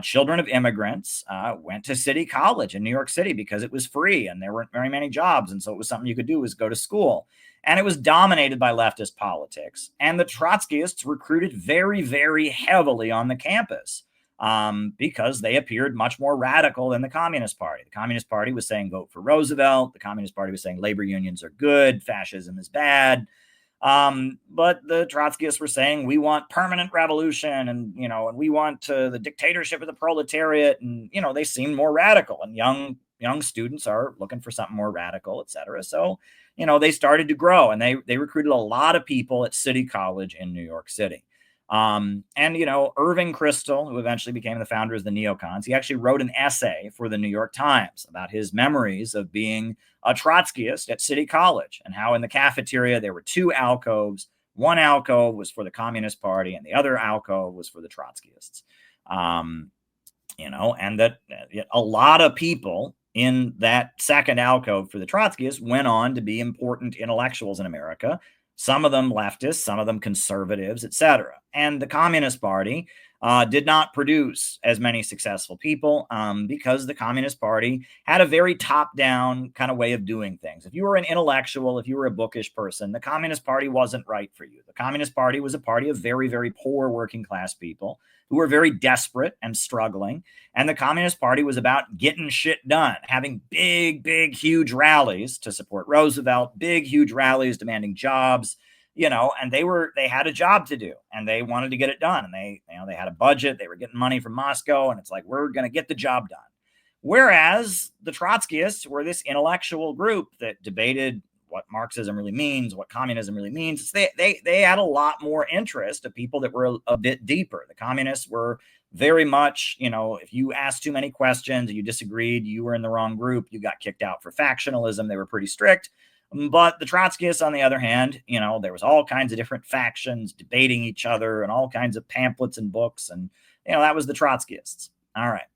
Speaker 1: children of immigrants, went to City College in New York City because it was free and there weren't very many jobs. And so it was something you could do, was go to school. And it was dominated by leftist politics. And the Trotskyists recruited very, very heavily on the campus, because they appeared much more radical than the Communist Party. The Communist Party was saying vote for Roosevelt. The Communist Party was saying labor unions are good, fascism is bad. But the Trotskyists were saying we want permanent revolution, and and we want the dictatorship of the proletariat, and they seemed more radical, and young students are looking for something more radical, etc. So they started to grow, and they recruited a lot of people at City College in New York City. And Irving Kristol, who eventually became the founder of the Neocons, he actually wrote an essay for the New York Times about his memories of being a Trotskyist at City College, and how in the cafeteria there were two alcoves. One alcove was for the Communist Party, and the other alcove was for the Trotskyists. And that a lot of people in that second alcove for the Trotskyists went on to be important intellectuals in America. Some of them leftists, some of them conservatives, etc. And the Communist Party did not produce as many successful people, because the Communist Party had a very top-down kind of way of doing things. If you were an intellectual, if you were a bookish person, the Communist Party wasn't right for you. The Communist Party was a party of very, very poor working-class people who were very desperate and struggling. And the Communist Party was about getting shit done, having big, big, huge rallies to support Roosevelt, big, huge rallies demanding jobs, and they had a job to do, and they wanted to get it done. And they had a budget, they were getting money from Moscow, and it's like, we're going to get the job done. Whereas the Trotskyists were this intellectual group that debated what Marxism really means, what communism really means. They had a lot more interest of people that were a bit deeper. The communists were very much, if you asked too many questions, you disagreed, you were in the wrong group, you got kicked out for factionalism. They were pretty strict. But the Trotskyists, on the other hand, there was all kinds of different factions debating each other, and all kinds of pamphlets and books. And, that was the Trotskyists. All right.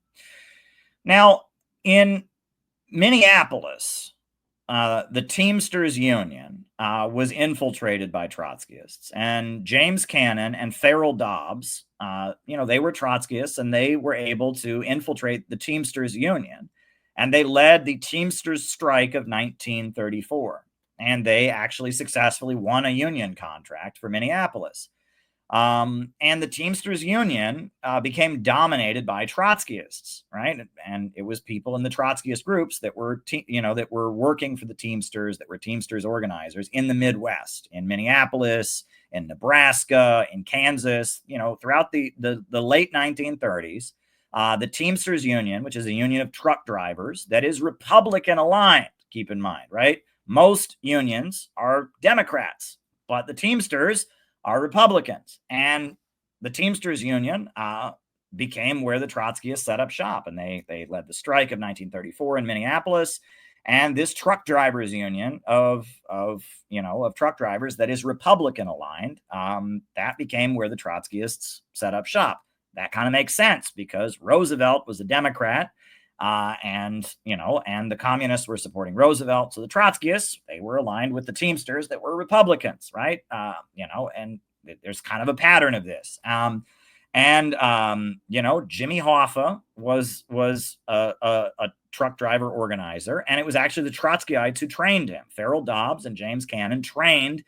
Speaker 1: Now, in Minneapolis, the Teamsters Union was infiltrated by Trotskyists, and James Cannon and Farrell Dobbs, they were Trotskyists, and they were able to infiltrate the Teamsters Union, and they led the Teamsters strike of 1934, and they actually successfully won a union contract for Minneapolis. And the Teamsters Union became dominated by Trotskyists, right? And it was people in the Trotskyist groups that were, that were working for the Teamsters, that were Teamsters organizers in the Midwest, in Minneapolis, in Nebraska, in Kansas, throughout the late 1930s. The Teamsters Union, which is a union of truck drivers that is Republican aligned, keep in mind, right? Most unions are Democrats, but the Teamsters are Republicans. And the Teamsters Union became where the Trotskyists set up shop, and they led the strike of 1934 in Minneapolis. And this truck drivers union of truck drivers that is Republican aligned, that became where the Trotskyists set up shop. That kind of makes sense because Roosevelt was a Democrat, and the communists were supporting Roosevelt. So the Trotskyists, they were aligned with the Teamsters that were Republicans, right? And there's kind of a pattern of this. And Jimmy Hoffa was a truck driver organizer, and it was actually the Trotskyites who trained him. Farrell Dobbs and James Cannon trained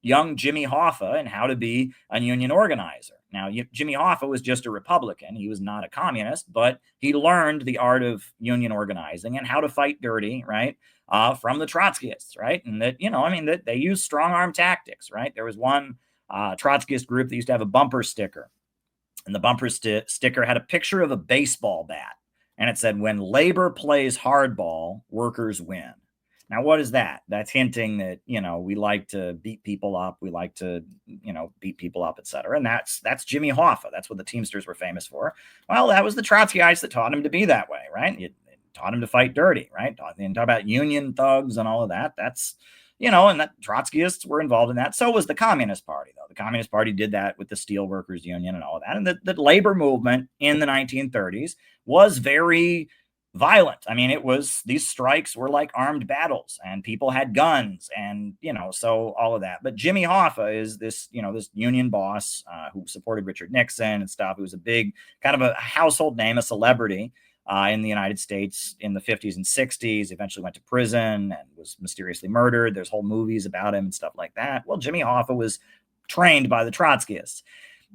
Speaker 1: young Jimmy Hoffa in how to be a union organizer. Now, Jimmy Hoffa was just a Republican. He was not a communist, but he learned the art of union organizing and how to fight dirty, right, from the Trotskyists, right? And that, that they used strong arm tactics, right? There was one Trotskyist group that used to have a bumper sticker, and the bumper sticker had a picture of a baseball bat, and it said, "When labor plays hardball, workers win." Now, what is that? That's hinting that, we like to beat people up. We like to, beat people up, et cetera. And that's Jimmy Hoffa. That's what the Teamsters were famous for. Well, that was the Trotskyites that taught him to be that way, right? It taught him to fight dirty, right? And talk about union thugs and all of that. That's, and that Trotskyists were involved in that. So was the Communist Party, though. The Communist Party did that with the Steelworkers Union and all of that. And the labor movement in the 1930s was very violent. I mean, these strikes were like armed battles, and people had guns, and so all of that. But Jimmy Hoffa is this union boss who supported Richard Nixon and stuff. Who was a big kind of a household name, a celebrity in the United States in the 50s and 60s. Eventually went to prison and was mysteriously murdered. There's whole movies about him and stuff like that. Well, Jimmy Hoffa was trained by the Trotskyists,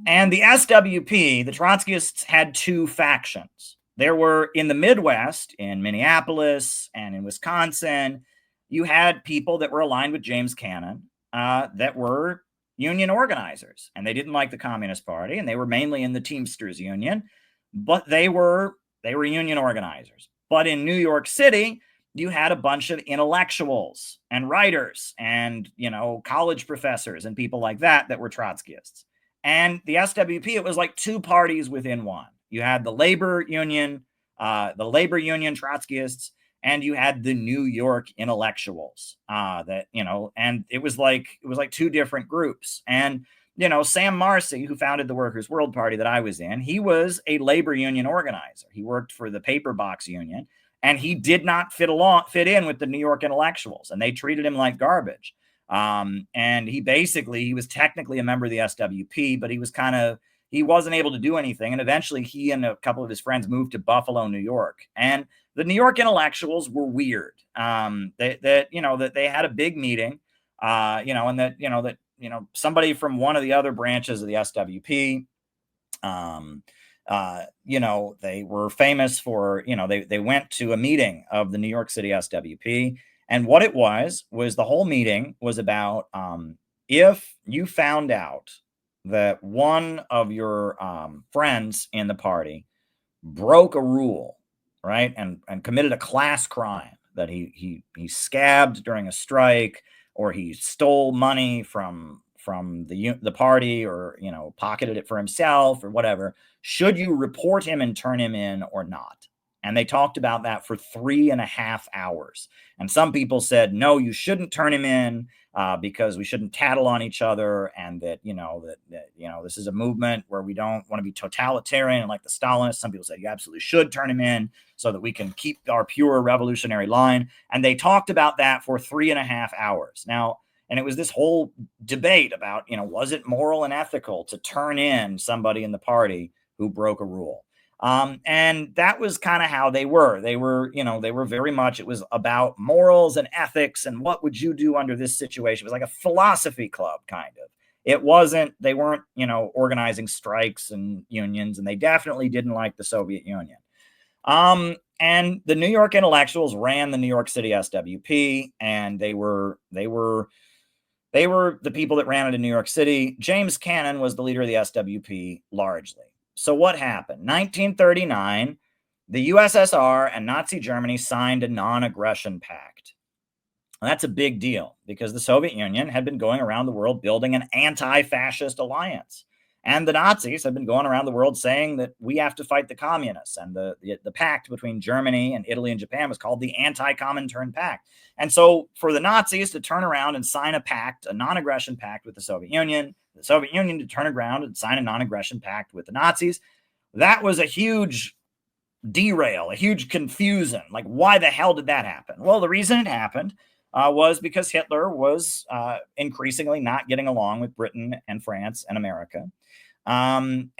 Speaker 1: and the SWP. The Trotskyists had two factions. There were, in the Midwest, in Minneapolis and in Wisconsin, you had people that were aligned with James Cannon that were union organizers, and they didn't like the Communist Party, and they were mainly in the Teamsters Union, but they were union organizers. But in New York City, you had a bunch of intellectuals and writers and, college professors and people like that were Trotskyists. And the SWP, it was like two parties within one. You had the labor union Trotskyists, and you had the New York intellectuals and it was like two different groups. And, Sam Marcy, who founded the Workers' World Party that I was in, he was a labor union organizer. He worked for the paper box union, and he did not fit in with the New York intellectuals, and they treated him like garbage. And he was technically a member of the SWP, but he wasn't able to do anything. And eventually he and a couple of his friends moved to Buffalo, New York. And the New York intellectuals were weird. That they had a big meeting, and that somebody from one of the other branches of the SWP, they were famous for, they went to a meeting of the New York City SWP. And what it was the whole meeting was about if you found out that one of your friends in the party broke a rule, right, and committed a class crime, that he scabbed during a strike, or he stole money from the party, or pocketed it for himself or whatever, should you report him and turn him in or not? And they talked about that for 3.5 hours. And some people said, no, you shouldn't turn him in because we shouldn't tattle on each other. And that, this is a movement where we don't want to be totalitarian and like the Stalinists. Some people said you absolutely should turn him in so that we can keep our pure revolutionary line. And they talked about that for 3.5 hours. Now, and it was this whole debate about, was it moral and ethical to turn in somebody in the party who broke a rule? And that was kind of how they were. They were very much, it was about morals and ethics and what would you do under this situation. It was like a philosophy club, kind of. They weren't, organizing strikes and unions, and they definitely didn't like the Soviet Union. And the New York intellectuals ran the New York City SWP, and they were the people that ran it in New York City. James Cannon was the leader of the SWP largely. So what happened? 1939, the USSR and Nazi Germany signed a non-aggression pact. And that's a big deal because the Soviet Union had been going around the world building an anti-fascist alliance. And the Nazis had been going around the world saying that we have to fight the communists. And the pact between Germany and Italy and Japan was called the Anti-Comintern Pact. And so for the Nazis to turn around and sign a pact, a non-aggression pact with the Soviet Union to turn around and sign a non-aggression pact with the Nazis, that was a huge derail, a huge confusion. Like, why the hell did that happen? Well, the reason it happened was because Hitler was increasingly not getting along with Britain and France and America. and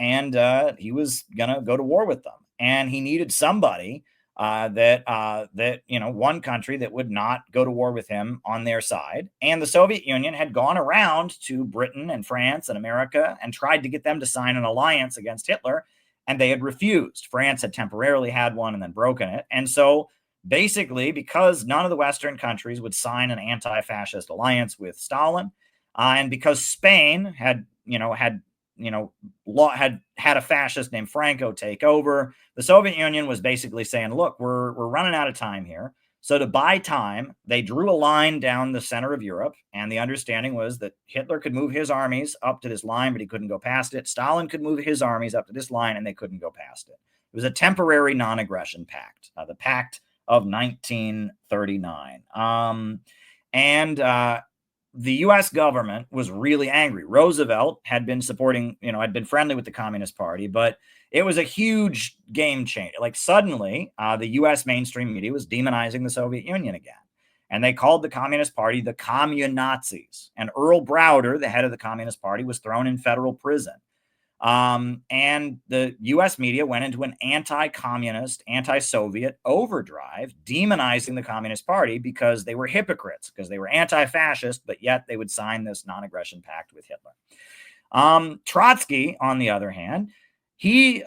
Speaker 1: he was gonna go to war with them, and he needed somebody that one country that would not go to war with him on their side. And the Soviet Union had gone around to Britain and France and America and tried to get them to sign an alliance against Hitler, and they had refused. France had temporarily had one and then broken it. And so basically, because none of the Western countries would sign an anti-fascist alliance with Stalin, and because Spain had had a fascist named Franco take over, the Soviet Union was basically saying, look, we're running out of time here. So to buy time, they drew a line down the center of Europe, and the understanding was that Hitler could move his armies up to this line, but he couldn't go past it. Stalin could move his armies up to this line, and they couldn't go past it. It was a temporary non-aggression pact, the Pact of 1939. And the U.S. government was really angry. Roosevelt had been supporting, had been friendly with the Communist Party, but it was a huge game changer. Like suddenly, the U.S. mainstream media was demonizing the Soviet Union again. And they called the Communist Party the Communazis. And Earl Browder, the head of the Communist Party, was thrown in federal prison. And the U.S. media went into an anti-communist, anti-Soviet overdrive, demonizing the Communist Party because they were hypocrites, because they were anti-fascist, but yet they would sign this non-aggression pact with Hitler. Trotsky, on the other hand, he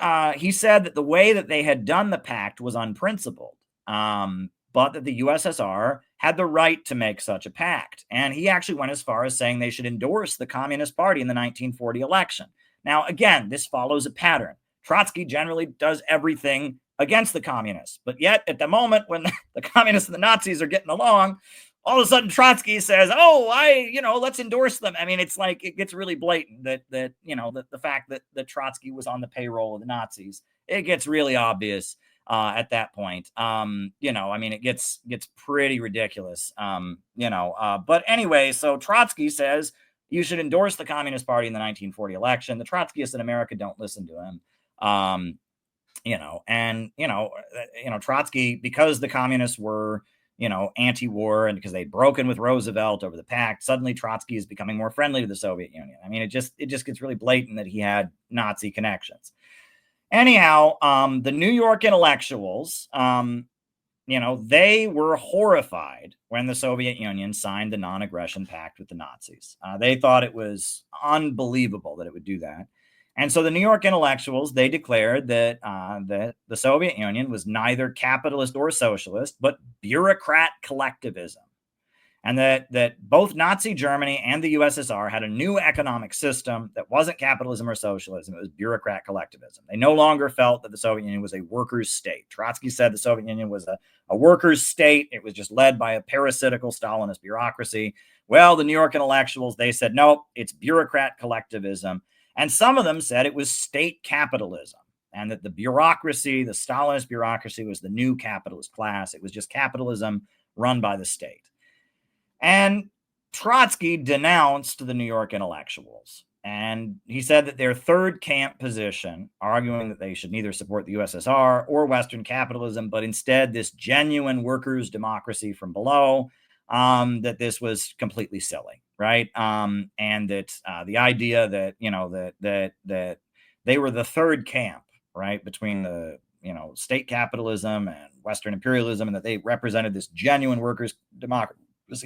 Speaker 1: said that the way that they had done the pact was unprincipled, but that the USSR had the right to make such a pact. And he actually went as far as saying they should endorse the Communist Party in the 1940 election. Now, again, this follows a pattern. Trotsky generally does everything against the communists, but yet at the moment when the communists and the Nazis are getting along, all of a sudden Trotsky says, let's endorse them. I mean, it's like, it gets really blatant that the fact that Trotsky was on the payroll of the Nazis, it gets really obvious at that point. It gets pretty ridiculous. But anyway, so Trotsky says, you should endorse the Communist Party in the 1940 election. The Trotskyists in America don't listen to him. Trotsky, because the communists were, anti-war, and because they'd broken with Roosevelt over the pact, suddenly Trotsky is becoming more friendly to the Soviet Union. I mean, it just gets really blatant that he had Nazi connections. Anyhow, the New York intellectuals, they were horrified when the Soviet Union signed the non-aggression pact with the Nazis. They thought it was unbelievable that it would do that. And so the New York intellectuals, they declared that the Soviet Union was neither capitalist or socialist, but bureaucrat collectivism. And that both Nazi Germany and the USSR had a new economic system that wasn't capitalism or socialism. It was bureaucrat collectivism. They no longer felt that the Soviet Union was a workers' state. Trotsky said the Soviet Union was a workers' state. It was just led by a parasitical Stalinist bureaucracy. Well, the New York intellectuals, they said, no, it's bureaucrat collectivism. And some of them said it was state capitalism, and that the bureaucracy, the Stalinist bureaucracy, was the new capitalist class. It was just capitalism run by the state. And Trotsky denounced the New York intellectuals. And he said that their third camp position, arguing that they should neither support the USSR or Western capitalism, but instead this genuine workers' democracy from below, that this was completely silly, right? And that the idea that, that they were the third camp, right, between the, state capitalism and Western imperialism, and that they represented this genuine workers' democracy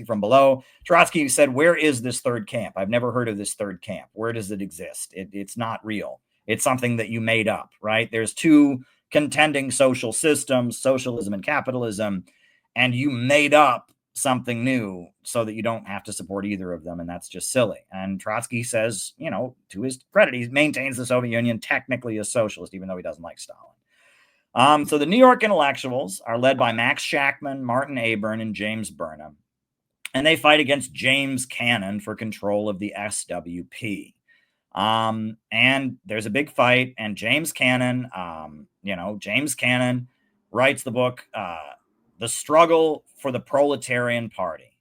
Speaker 1: from below. Trotsky said, where is this third camp? I've never heard of this third camp. Where does it exist? It's not real. It's something that you made up, right? There's two contending social systems, socialism and capitalism, and you made up something new so that you don't have to support either of them, and that's just silly. And Trotsky says, to his credit, he maintains the Soviet Union technically as socialist, even though he doesn't like Stalin. So the New York intellectuals are led by Max Shachtman, Martin Aburn, and James Burnham. And they fight against James Cannon for control of the SWP. And there's a big fight, and James Cannon writes the book, The Struggle for the Proletarian Party,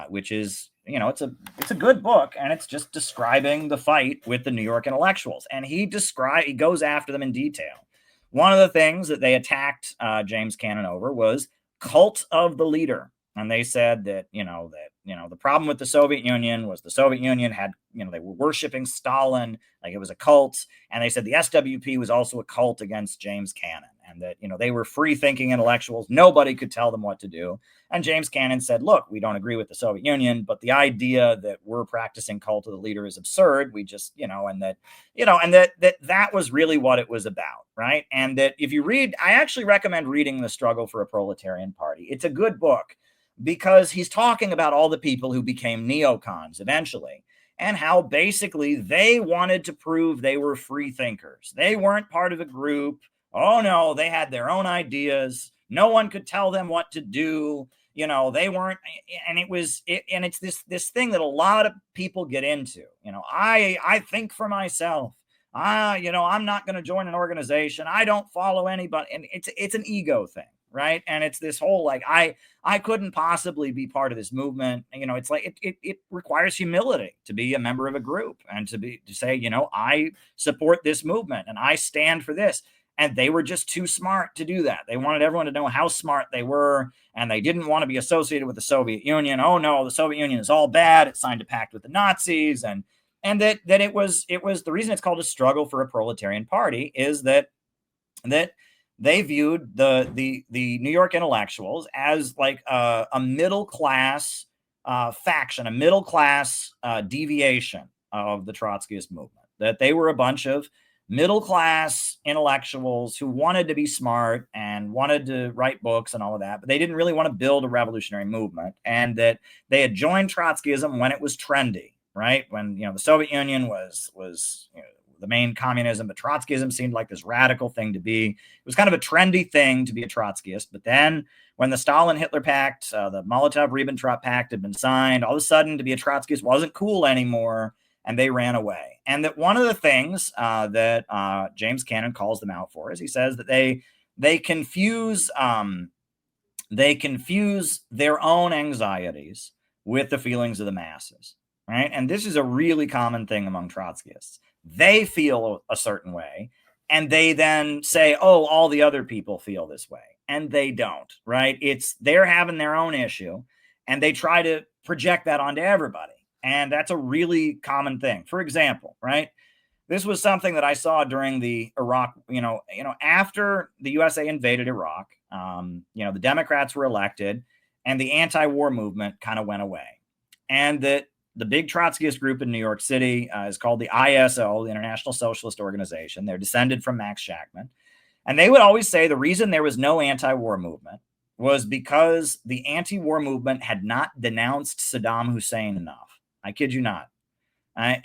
Speaker 1: which is, it's a good book, and it's just describing the fight with the New York intellectuals. And he goes after them in detail. One of the things that they attacked James Cannon over was cult of the leader. And they said that, the problem with the Soviet Union was the Soviet Union had, they were worshiping Stalin, like it was a cult. And they said the SWP was also a cult against James Cannon, and that, they were free thinking intellectuals. Nobody could tell them what to do. And James Cannon said, look, we don't agree with the Soviet Union, but the idea that we're practicing cult of the leader is absurd. We just, that was really what it was about. Right. And that if you read, I actually recommend reading The Struggle for a Proletarian Party. It's a good book, because he's talking about all the people who became neocons eventually, and how basically they wanted to prove they were free thinkers. They weren't part of a group. Oh no, they had their own ideas. No one could tell them what to do. They weren't, and it's this thing that a lot of people get into. I think for myself. I'm not going to join an organization. I don't follow anybody. And it's an ego thing, right? And it's this whole, like, I couldn't possibly be part of this movement. It's like it requires humility to be a member of a group, and to say, I support this movement and I stand for this. And they were just too smart to do that. They wanted everyone to know how smart they were, and they didn't want to be associated with the Soviet Union. Oh no, the Soviet Union is all bad. It signed a pact with the Nazis, and that it was the reason it's called A Struggle for a Proletarian Party is that they viewed the New York intellectuals as like a middle class faction, a middle class deviation of the Trotskyist movement. That they were a bunch of middle class intellectuals who wanted to be smart and wanted to write books and all of that, but they didn't really want to build a revolutionary movement, and that they had joined Trotskyism when it was trendy, right? When the Soviet Union was the main communism, but Trotskyism seemed like this radical thing to be. It was kind of a trendy thing to be a Trotskyist. But then when the Stalin-Hitler Pact, the Molotov-Ribbentrop Pact had been signed, all of a sudden to be a Trotskyist wasn't cool anymore, and they ran away. And that one of the things that James Cannon calls them out for is he says that they confuse their own anxieties with the feelings of the masses, right? And this is a really common thing among Trotskyists. They feel a certain way, and they then say, oh, all the other people feel this way, and they don't, right? They're having their own issue, and they try to project that onto everybody. And that's a really common thing. For example, right? This was something that I saw during the Iraq, after the USA invaded Iraq, the Democrats were elected, and the anti-war movement kind of went away. And that the big Trotskyist group in New York City is called the ISO, the International Socialist Organization. They're descended from Max Shachtman. And they would always say the reason there was no anti-war movement was because the anti-war movement had not denounced Saddam Hussein enough. I kid you not. And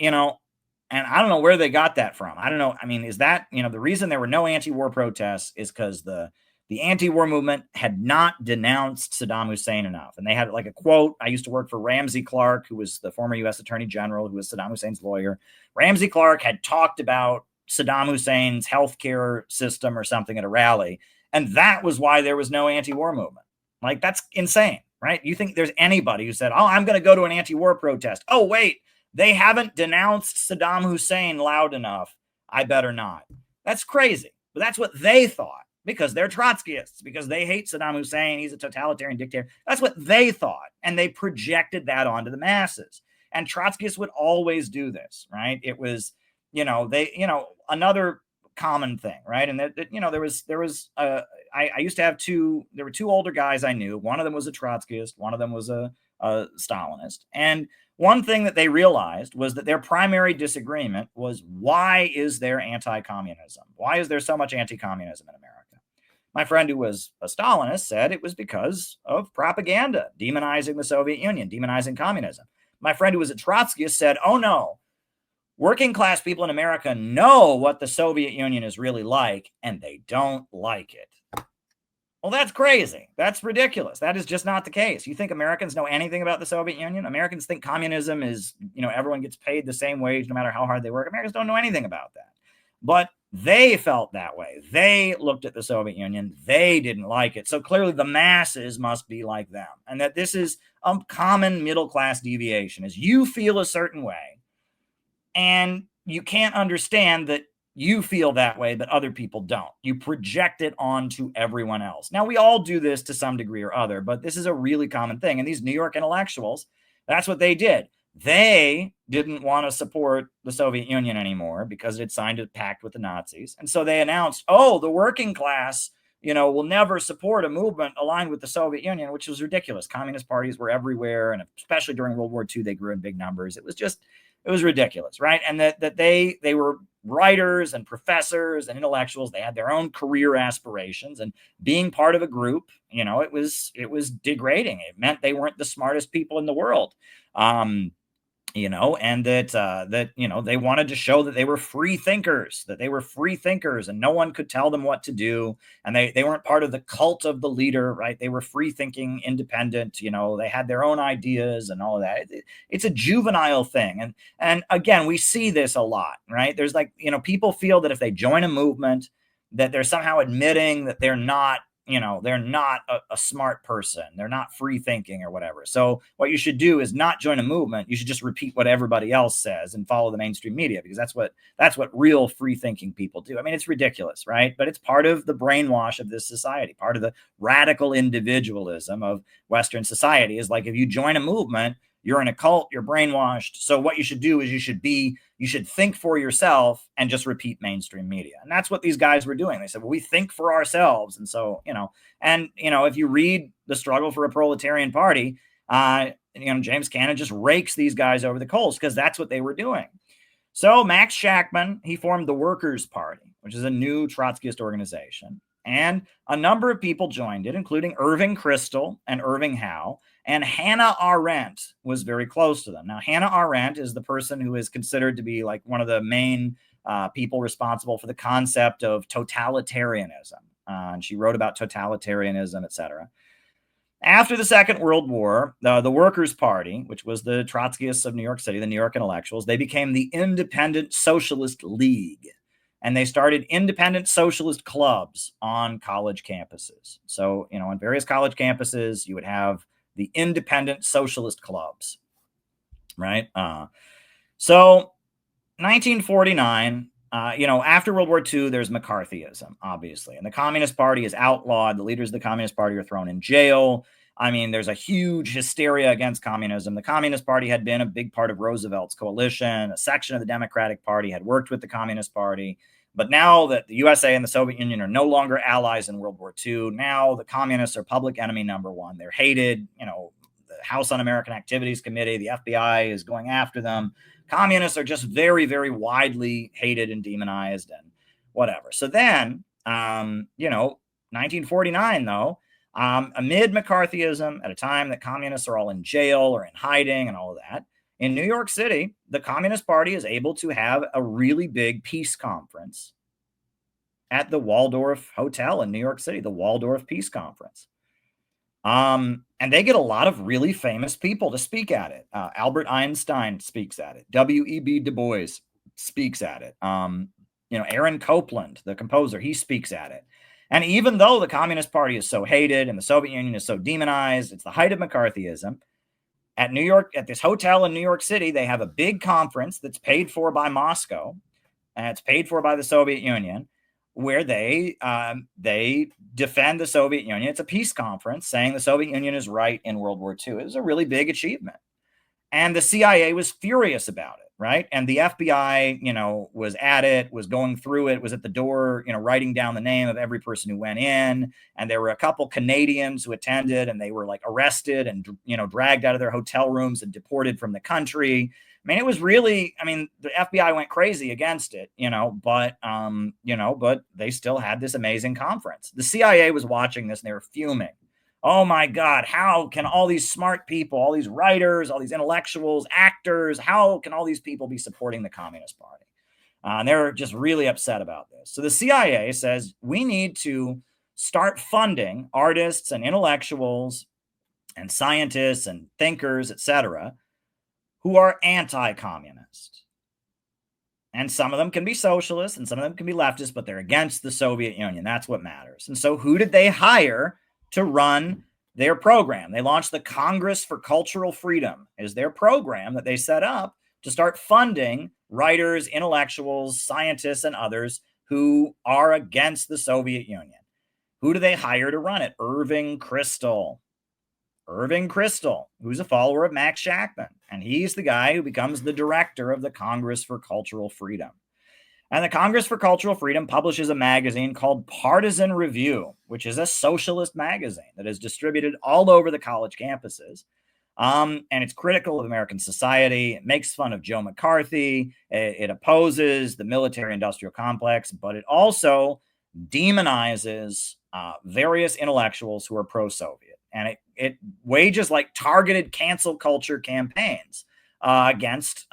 Speaker 1: I don't know where they got that from. I don't know. I mean, is that, the reason there were no anti-war protests is because the anti-war movement had not denounced Saddam Hussein enough. And they had like a quote. I used to work for Ramsey Clark, who was the former U.S. Attorney General, who was Saddam Hussein's lawyer. Ramsey Clark had talked about Saddam Hussein's healthcare system or something at a rally. And that was why there was no anti-war movement. Like, that's insane, right? You think there's anybody who said, oh, I'm going to go to an anti-war protest. Oh, wait, they haven't denounced Saddam Hussein loud enough. I better not. That's crazy. But that's what they thought, because they're Trotskyists, because they hate Saddam Hussein. He's a totalitarian dictator. That's what they thought. And they projected that onto the masses. And Trotskyists would always do this, right? It was, another common thing, right? And I used to have there were two older guys I knew. One of them was a Trotskyist. One of them was a Stalinist. And one thing that they realized was that their primary disagreement was, why is there anti-communism? Why is there so much anti-communism in America? My friend who was a Stalinist said it was because of propaganda, demonizing the Soviet Union, demonizing communism. My friend who was a Trotskyist said, oh no, working class people in America know what the Soviet Union is really like, and they don't like it. Well, that's crazy. That's ridiculous. That is just not the case. You think Americans know anything about the Soviet Union? Americans think communism is, everyone gets paid the same wage no matter how hard they work. Americans don't know anything about that. But they felt that way. They looked at the Soviet Union. They didn't like it. So clearly the masses must be like them. And that this is a common middle-class deviation, is you feel a certain way, and you can't understand that you feel that way, but other people don't. You project it onto everyone else. Now, we all do this to some degree or other, but this is a really common thing. And these New York intellectuals, that's what they did. They didn't want to support the Soviet Union anymore because it had signed a pact with the Nazis. And so they announced, oh, the working class, will never support a movement aligned with the Soviet Union, which was ridiculous. Communist parties were everywhere. And especially during World War II, they grew in big numbers. It was ridiculous, right? And that they were writers and professors and intellectuals. They had their own career aspirations, and being part of a group, it was degrading. It meant they weren't the smartest people in the world. And that they wanted to show that they were free thinkers, and no one could tell them what to do. And they weren't part of the cult of the leader, right? They were free thinking, independent, they had their own ideas and all of that. It's a juvenile thing. And again, we see this a lot, right? There's people feel that if they join a movement, that they're somehow admitting that they're not a smart person. They're not free thinking or whatever. So what you should do is not join a movement. You should just repeat what everybody else says and follow the mainstream media, because that's what real free thinking people do. I mean, it's ridiculous, right? But it's part of the brainwash of this society. Part of the radical individualism of Western society is like, if you join a movement, you're in a cult, you're brainwashed. So what you should do is you should think for yourself and just repeat mainstream media. And that's what these guys were doing. They said, well, we think for ourselves. And so, if you read The Struggle for a Proletarian Party, James Cannon just rakes these guys over the coals because that's what they were doing. So Max Shachtman, he formed the Workers' Party, which is a new Trotskyist organization. And a number of people joined it, including Irving Kristol and Irving Howe. And Hannah Arendt was very close to them. Now, Hannah Arendt is the person who is considered to be like one of the main people responsible for the concept of totalitarianism. And she wrote about totalitarianism, etc. After the Second World War, the Workers' Party, which was the Trotskyists of New York City, the New York intellectuals, they became the Independent Socialist League. And they started independent socialist clubs on college campuses. So, on various college campuses, you would have the independent socialist clubs, right? So 1949, after World War II, there's McCarthyism, obviously. And the Communist Party is outlawed. The leaders of the Communist Party are thrown in jail. I mean, there's a huge hysteria against communism. The Communist Party had been a big part of Roosevelt's coalition. A section of the Democratic Party had worked with the Communist Party. But now that the USA and the Soviet Union are no longer allies in World War II, now the communists are public enemy number one. They're hated. The House Un-American Activities Committee, the FBI is going after them. Communists are just very, very widely hated and demonized and whatever. So then, 1949, though, amid McCarthyism, at a time that communists are all in jail or in hiding and all of that, in New York City, the Communist Party is able to have a really big peace conference at the Waldorf Hotel in New York City, the Waldorf Peace Conference. And they get a lot of really famous people to speak at it. Albert Einstein speaks at it. W.E.B. Du Bois speaks at it. Aaron Copland, the composer, he speaks at it. And even though the Communist Party is so hated and the Soviet Union is so demonized, it's the height of McCarthyism. At this hotel in New York City, they have a big conference that's paid for by Moscow, and it's paid for by the Soviet Union, where they defend the Soviet Union. It's a peace conference saying the Soviet Union is right in World War II. It was a really big achievement. And the CIA was furious about it, right? And the FBI, was at it, was going through it, was at the door, writing down the name of every person who went in. And there were a couple Canadians who attended, and they were like arrested and, dragged out of their hotel rooms and deported from the country. I mean, it was really, the FBI went crazy against it, but they still had this amazing conference. The CIA was watching this and they were fuming. Oh my God, how can all these smart people, all these writers, all these intellectuals, actors, how can all these people be supporting the Communist Party? And they're just really upset about this. So the CIA says, we need to start funding artists and intellectuals and scientists and thinkers, etc., who are anti-communist. And some of them can be socialists and some of them can be leftists, but they're against the Soviet Union. That's what matters. And so who did they hire to run their program? They launched the Congress for Cultural Freedom is their program that they set up to start funding writers, intellectuals, scientists, and others who are against the Soviet Union. Who do they hire to run it? Irving Kristol. Irving Kristol, who's a follower of Max Shachtman. And he's the guy who becomes the director of the Congress for Cultural Freedom. And the Congress for Cultural Freedom publishes a magazine called Partisan Review, which is a socialist magazine that is distributed all over the college campuses. And it's critical of American society. It makes fun of Joe McCarthy. It opposes the military-industrial complex, but it also demonizes various intellectuals who are pro-Soviet. And it wages like targeted cancel culture campaigns against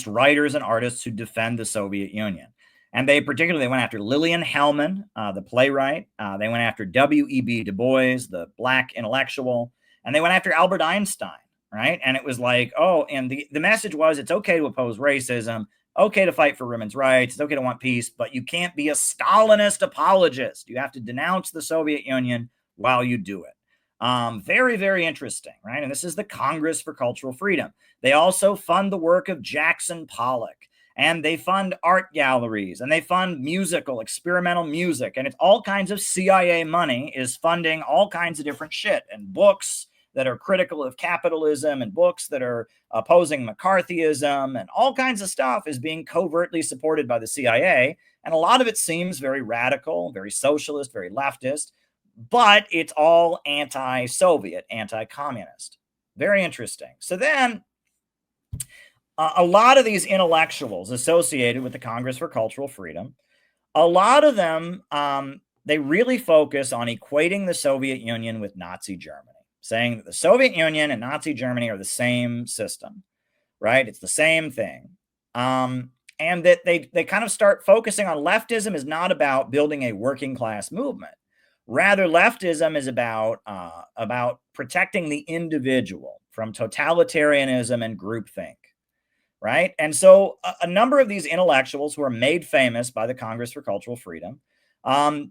Speaker 1: writers and artists who defend the Soviet Union. And they particularly went after Lillian Hellman, the playwright. They went after W.E.B. Du Bois, the black intellectual. And they went after Albert Einstein, right? And it was like, oh, and the message was, it's okay to oppose racism, okay to fight for women's rights, it's okay to want peace, but you can't be a Stalinist apologist. You have to denounce the Soviet Union while you do it. Very, very interesting, right? And this is the Congress for Cultural Freedom. They also fund the work of Jackson Pollock, and they fund art galleries, and they fund musical, experimental music, and it's all kinds of CIA money is funding all kinds of different shit, and books that are critical of capitalism, and books that are opposing McCarthyism, and all kinds of stuff is being covertly supported by the CIA. And a lot of it seems very radical, very socialist, very leftist, but it's all anti-Soviet, anti-communist. Very interesting. So then a lot of these intellectuals associated with the Congress for Cultural Freedom, a lot of them, they really focus on equating the Soviet Union with Nazi Germany, saying that the Soviet Union and Nazi Germany are the same system, right? It's the same thing. And that they kind of start focusing on leftism is not about building a working class movement. Rather, leftism is about protecting the individual from totalitarianism and groupthink, right? And so a number of these intellectuals who are made famous by the Congress for Cultural Freedom,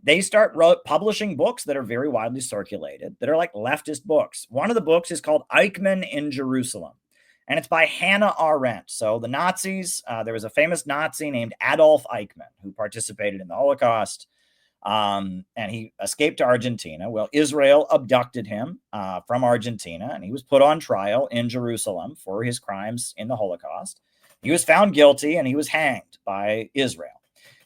Speaker 1: they start publishing books that are very widely circulated, that are like leftist books. One of the books is called Eichmann in Jerusalem, and it's by Hannah Arendt. So the Nazis, there was a famous Nazi named Adolf Eichmann who participated in the Holocaust. And he escaped to Argentina. Well, Israel abducted him from Argentina, and he was put on trial in Jerusalem for his crimes in the Holocaust. He was found guilty, and he was hanged by Israel.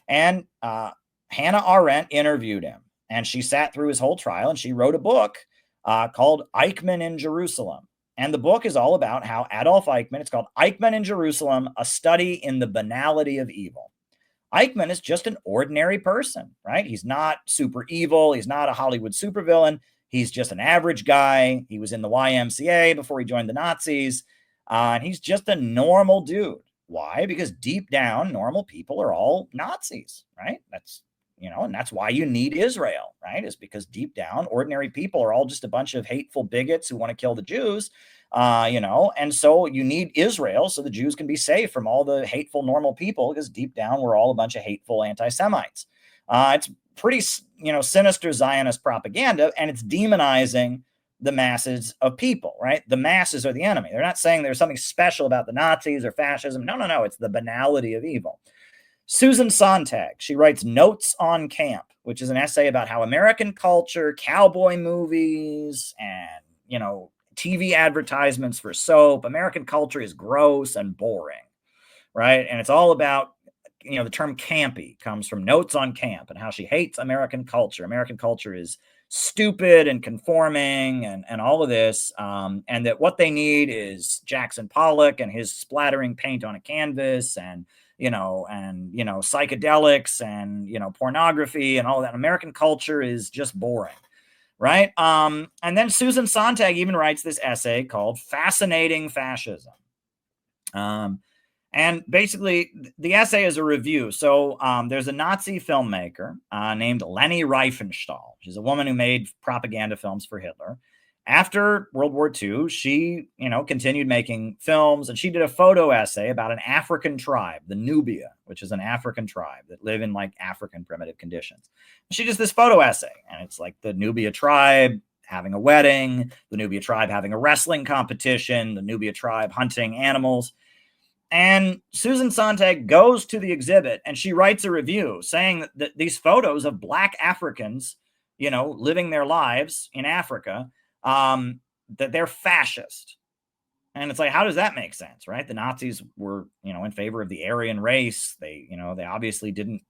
Speaker 1: And Hannah Arendt interviewed him, and she sat through his whole trial, and she wrote a book called Eichmann in Jerusalem. And the book is all about how Adolf Eichmann, it's called Eichmann in Jerusalem, a study in the banality of evil. Eichmann is just an ordinary person, right? He's not super evil. He's not a Hollywood supervillain. He's just an average guy. He was in the YMCA before he joined the Nazis. And he's just a normal dude. Why? Because deep down, normal people are all Nazis, right? That's, and that's why you need Israel, right? Is because deep down, ordinary people are all just a bunch of hateful bigots who want to kill the Jews. And so you need Israel so the Jews can be safe from all the hateful normal people, because deep down we're all a bunch of hateful anti-Semites. It's pretty, sinister Zionist propaganda, and it's demonizing the masses of people, right? The masses are the enemy. They're not saying there's something special about the Nazis or fascism. No. It's the banality of evil. Susan Sontag, she writes Notes on Camp, which is an essay about how American culture, cowboy movies, and, TV advertisements for soap, American culture is gross and boring, right? And it's all about, the term campy comes from Notes on Camp, and how she hates American culture. American culture is stupid and conforming and all of this, and that what they need is Jackson Pollock and his splattering paint on a canvas, and psychedelics and pornography and all that. American culture is just boring. Right. And then Susan Sontag even writes this essay called Fascinating Fascism. And basically, the essay is a review. So there's a Nazi filmmaker named Leni Riefenstahl. She's a woman who made propaganda films for Hitler. After World War II, she, continued making films, and she did a photo essay about an African tribe, the Nubia, which is an African tribe that live in like African primitive conditions. She does this photo essay, and it's like the Nubia tribe having a wedding, the Nubia tribe having a wrestling competition, the Nubia tribe hunting animals. And Susan Sontag goes to the exhibit and she writes a review saying that these photos of Black Africans, living their lives in Africa, that they're fascist. And it's like, how does that make sense, right? The Nazis were, in favor of the Aryan race. They obviously didn't,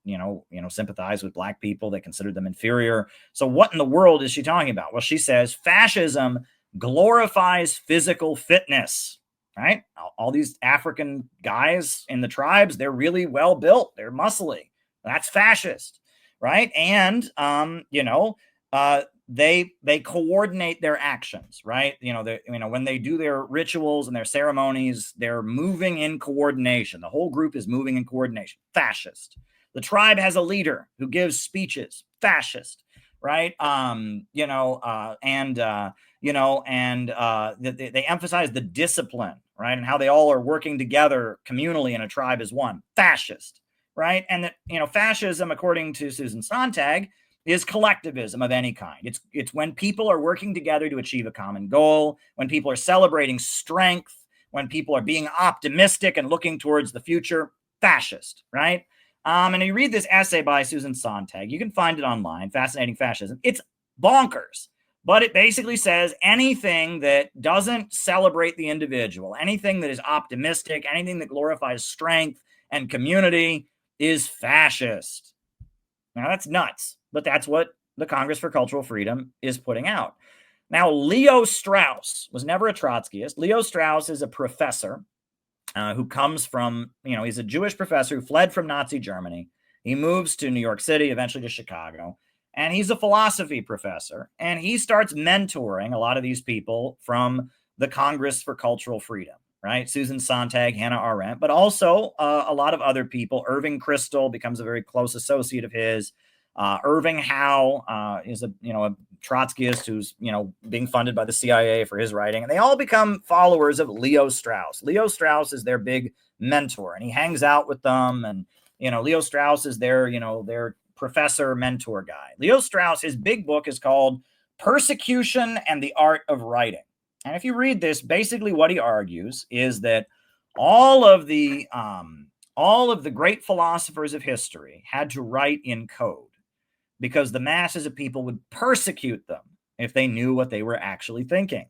Speaker 1: sympathize with Black people. They considered them inferior. So what in the world is she talking about? Well, she says fascism glorifies physical fitness, right? All these African guys in the tribes, they're really well built. They're muscly. That's fascist, right? And, they coordinate their actions, right? When they do their rituals and their ceremonies, they're moving in coordination. The whole group is moving in coordination. Fascist. The tribe has a leader who gives speeches. Fascist, right? They emphasize the discipline, right? And how they all are working together communally in a tribe as one. Fascist, right? And that, fascism, according to Susan Sontag, is collectivism of any kind. It's when people are working together to achieve a common goal, when people are celebrating strength, when people are being optimistic and looking towards the future. Fascist, right? And you read this essay by Susan Sontag. You can find it online, Fascinating Fascism. It's bonkers, but it basically says anything that doesn't celebrate the individual, anything that is optimistic, anything that glorifies strength and community is fascist. Now, that's nuts, but that's what the Congress for Cultural Freedom is putting out. Now, Leo Strauss was never a Trotskyist. Leo Strauss is a professor who comes from, he's a Jewish professor who fled from Nazi Germany. He moves to New York City, eventually to Chicago, and he's a philosophy professor. And he starts mentoring a lot of these people from the Congress for Cultural Freedom, right? Susan Sontag, Hannah Arendt, but also a lot of other people. Irving Kristol becomes a very close associate of his. Irving Howe is a Trotskyist who's being funded by the CIA for his writing, and they all become followers of Leo Strauss. Leo Strauss is their big mentor, and he hangs out with them. And Leo Strauss is their professor mentor guy. Leo Strauss, his big book is called Persecution and the Art of Writing. And if you read this, basically what he argues is that all of the great philosophers of history had to write in code, because the masses of people would persecute them if they knew what they were actually thinking,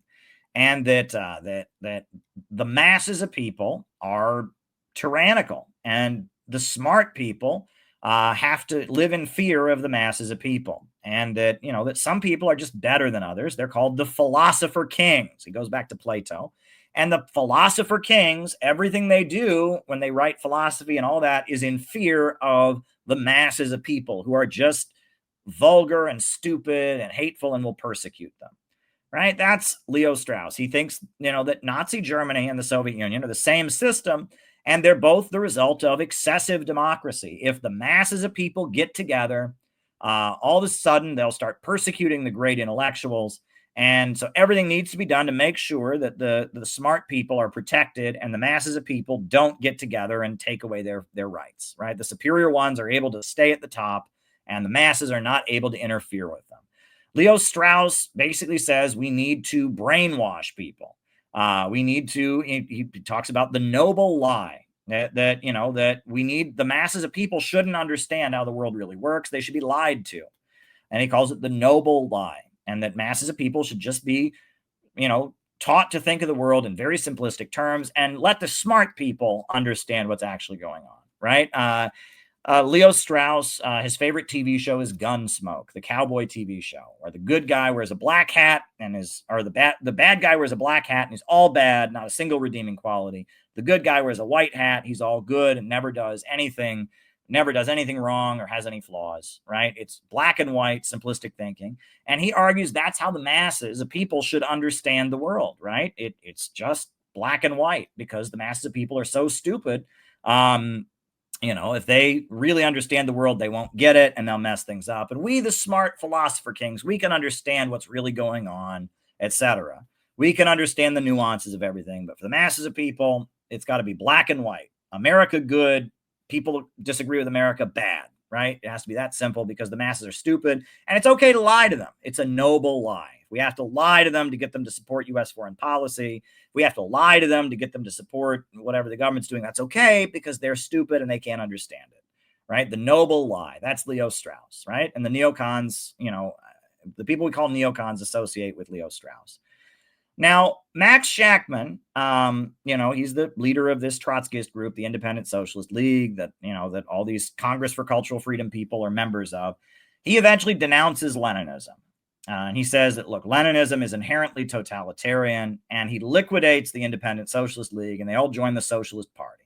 Speaker 1: and that the masses of people are tyrannical, and the smart people have to live in fear of the masses of people, and that that some people are just better than others. They're called the philosopher kings. He goes back to Plato. And the philosopher kings, everything they do when they write philosophy and all that is in fear of the masses of people who are just vulgar and stupid and hateful and will persecute them, right? That's Leo Strauss. He thinks, that Nazi Germany and the Soviet Union are the same system, and they're both the result of excessive democracy. If the masses of people get together, all of a sudden they'll start persecuting the great intellectuals. And so everything needs to be done to make sure that the smart people are protected and the masses of people don't get together and take away their rights, right? The superior ones are able to stay at the top, and the masses are not able to interfere with them. Leo Strauss basically says we need to brainwash people. He talks about the noble lie that we need, the masses of people shouldn't understand how the world really works. They should be lied to. And he calls it the noble lie, and that masses of people should just be, taught to think of the world in very simplistic terms and let the smart people understand what's actually going on, right? Leo Strauss, his favorite TV show is Gunsmoke, the cowboy TV show, where the good guy wears a black hat the bad guy wears a black hat and he's all bad, not a single redeeming quality. The good guy wears a white hat, he's all good and never does anything wrong or has any flaws, right? It's black and white, simplistic thinking. And he argues that's how the masses of people should understand the world, right? It's just black and white, because the masses of people are so stupid. If they really understand the world, they won't get it and they'll mess things up. And we, the smart philosopher kings, we can understand what's really going on, etc. We can understand the nuances of everything. But for the masses of people, it's got to be black and white. America, good. People disagree with America, bad, right? It has to be that simple, because the masses are stupid, and it's okay to lie to them. It's a noble lie. we have to lie to them to get them to support U.S. foreign policy, if we have to lie to them to get them to support whatever the government's doing, that's okay because they're stupid and they can't understand it, right? The noble lie. That's Leo Strauss, right? And the neocons, the people we call neocons associate with Leo Strauss. Now, Max Shachtman, he's the leader of this Trotskyist group, the Independent Socialist League, that all these Congress for Cultural Freedom people are members of. He eventually denounces Leninism. And he says that, look, Leninism is inherently totalitarian, and he liquidates the Independent Socialist League, and they all join the Socialist Party.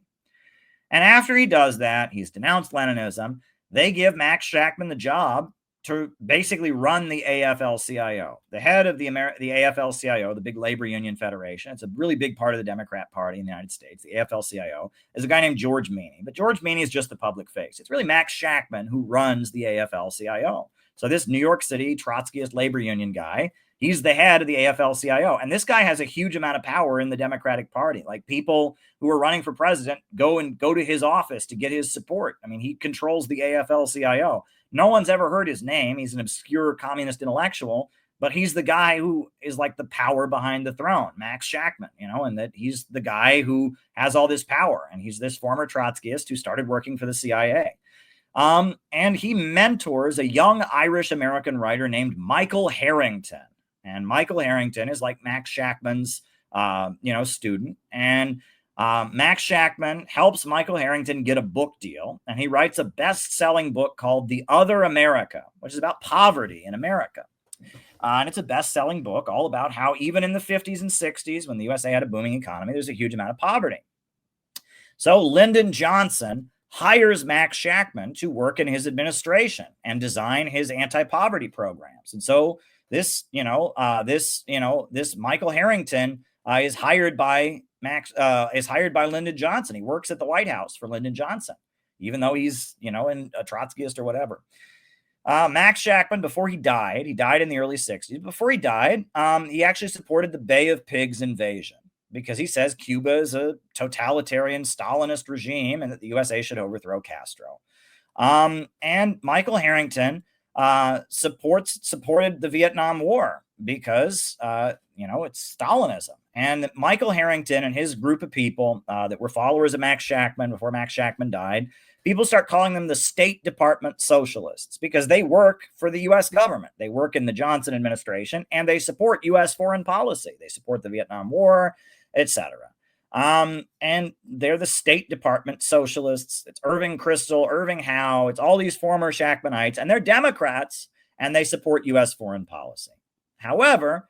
Speaker 1: And after he does that, he's denounced Leninism. They give Max Shachtman the job to basically run the AFL-CIO. The head of the AFL-CIO, the big labor union federation, it's a really big part of the Democrat Party in the United States, the AFL-CIO, is a guy named George Meany. But George Meany is just the public face. It's really Max Shachtman who runs the AFL-CIO. So this New York City Trotskyist labor union guy, he's the head of the AFL-CIO. And this guy has a huge amount of power in the Democratic Party. Like, people who are running for president go to his office to get his support. I mean, he controls the AFL-CIO. No one's ever heard his name. He's an obscure communist intellectual, but he's the guy who is like the power behind the throne, Max Shachtman, and that he's the guy who has all this power. And he's this former Trotskyist who started working for the CIA. And he mentors a young Irish-American writer named Michael Harrington. And Michael Harrington is like Max Shachtman's, student. And Max Shachtman helps Michael Harrington get a book deal, and he writes a best-selling book called The Other America, which is about poverty in America. And it's a best-selling book all about how even in the 50s and 60s, when the USA had a booming economy, there's a huge amount of poverty. So Lyndon Johnson hires Max Shachtman to work in his administration and design his anti-poverty programs. And so this Michael Harrington is hired by Lyndon Johnson. He works at the White House for Lyndon Johnson, even though he's, a Trotskyist or whatever. Max Shachtman, before he died in the early 60s. Before he died, he actually supported the Bay of Pigs invasion because he says Cuba is a totalitarian Stalinist regime and that the USA should overthrow Castro. And Michael Harrington supported the Vietnam War because, it's Stalinism. And Michael Harrington and his group of people that were followers of Max Shachtman before Max Shachtman died, people start calling them the State Department Socialists because they work for the U.S. government. They work in the Johnson administration, and they support U.S. foreign policy. They support the Vietnam War, etc. And they're the State Department Socialists. It's Irving Kristol, Irving Howe. It's all these former Shachtmanites, and they're Democrats, and they support U.S. foreign policy. However,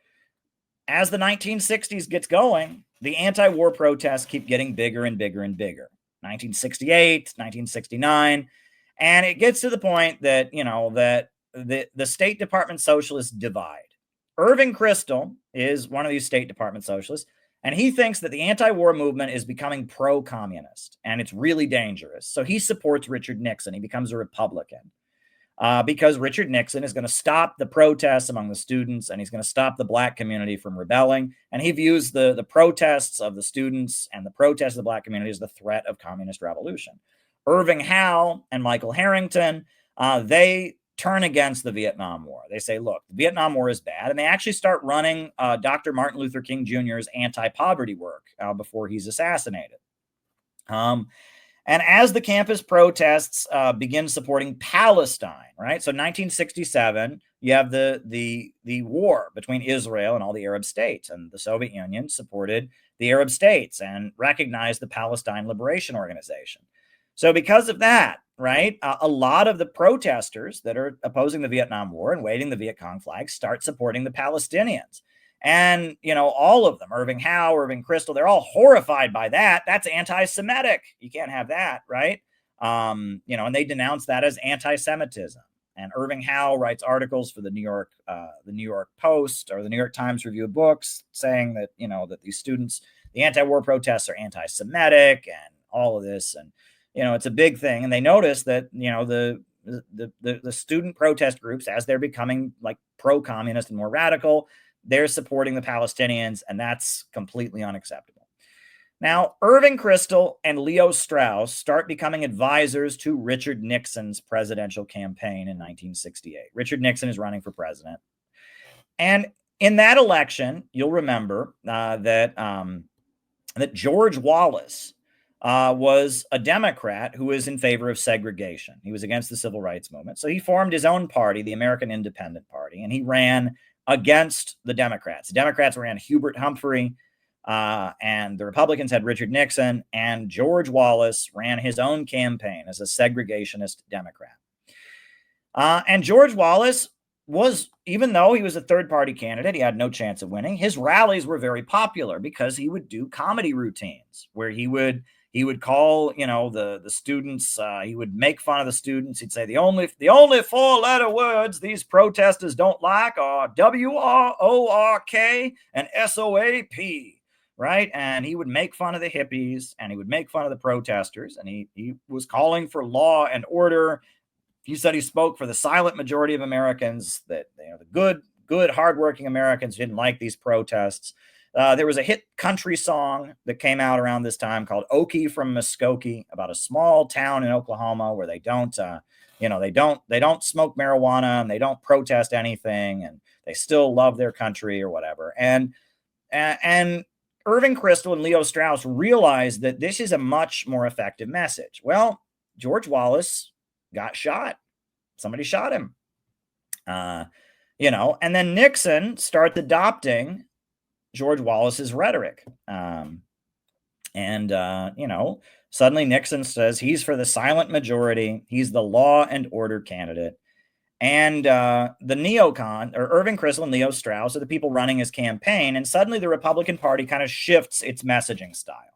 Speaker 1: as the 1960s gets going, the anti-war protests keep getting bigger and bigger and bigger. 1968, 1969, and it gets to the point that, that the State Department Socialists divide. Irving Kristol is one of these State Department Socialists, and he thinks that the anti-war movement is becoming pro-communist, and it's really dangerous. So he supports Richard Nixon. He becomes a Republican. Because Richard Nixon is going to stop the protests among the students, and he's going to stop the black community from rebelling. And he views the protests of the students and the protests of the black community as the threat of communist revolution. Irving Howe and Michael Harrington, they turn against the Vietnam War. They say, look, the Vietnam War is bad. And they actually start running Dr. Martin Luther King Jr.'s anti-poverty work before he's assassinated. And as the campus protests begin supporting Palestine, right? So 1967, you have the war between Israel and all the Arab states, and the Soviet Union supported the Arab states and recognized the Palestine Liberation Organization. So because of that, right, a lot of the protesters that are opposing the Vietnam War and waving the Viet Cong flag start supporting the Palestinians. And, all of them, Irving Howe, Irving Kristol, they're all horrified by that. That's anti-Semitic. You can't have that, right? And they denounce that as anti-Semitism. And Irving Howe writes articles for the New York Post or the New York Times Review of Books saying that, that these students, the anti-war protests are anti-Semitic and all of this. And, it's a big thing. And they notice that, the student protest groups, as they're becoming like pro-communist and more radical, they're supporting the Palestinians, and that's completely unacceptable. Now, Irving Kristol and Leo Strauss start becoming advisors to Richard Nixon's presidential campaign in 1968. Richard Nixon is running for president. And In that election, you'll remember that George Wallace was a Democrat who was in favor of segregation. He was against the civil rights movement. So he formed his own party, the American Independent Party, and he ran against the Democrats. The Democrats ran Hubert Humphrey, and the Republicans had Richard Nixon, and George Wallace ran his own campaign as a segregationist Democrat. And George Wallace was, even though he was a third-party candidate, he had no chance of winning. His rallies were very popular because he would do comedy routines where he would call, the students. He would make fun of the students. He'd say the only 4-letter words these protesters don't like are WRORK and SOAP, right? And he would make fun of the hippies, and he would make fun of the protesters, and he was calling for law and order. He said he spoke for the silent majority of Americans, that the good, hardworking Americans didn't like these protests. There was a hit country song that came out around this time called "Okie from Muskogee," about a small town in Oklahoma where they don't smoke marijuana and they don't protest anything, and they still love their country or whatever. And Irving Kristol and Leo Strauss realized that this is a much more effective message. Well, George Wallace got shot. Somebody shot him. And then Nixon started adopting George Wallace's rhetoric. Suddenly Nixon says he's for the silent majority. He's the law and order candidate. And the neocon, or Irving Kristol and Leo Strauss, are the people running his campaign. And suddenly the Republican Party kind of shifts its messaging style.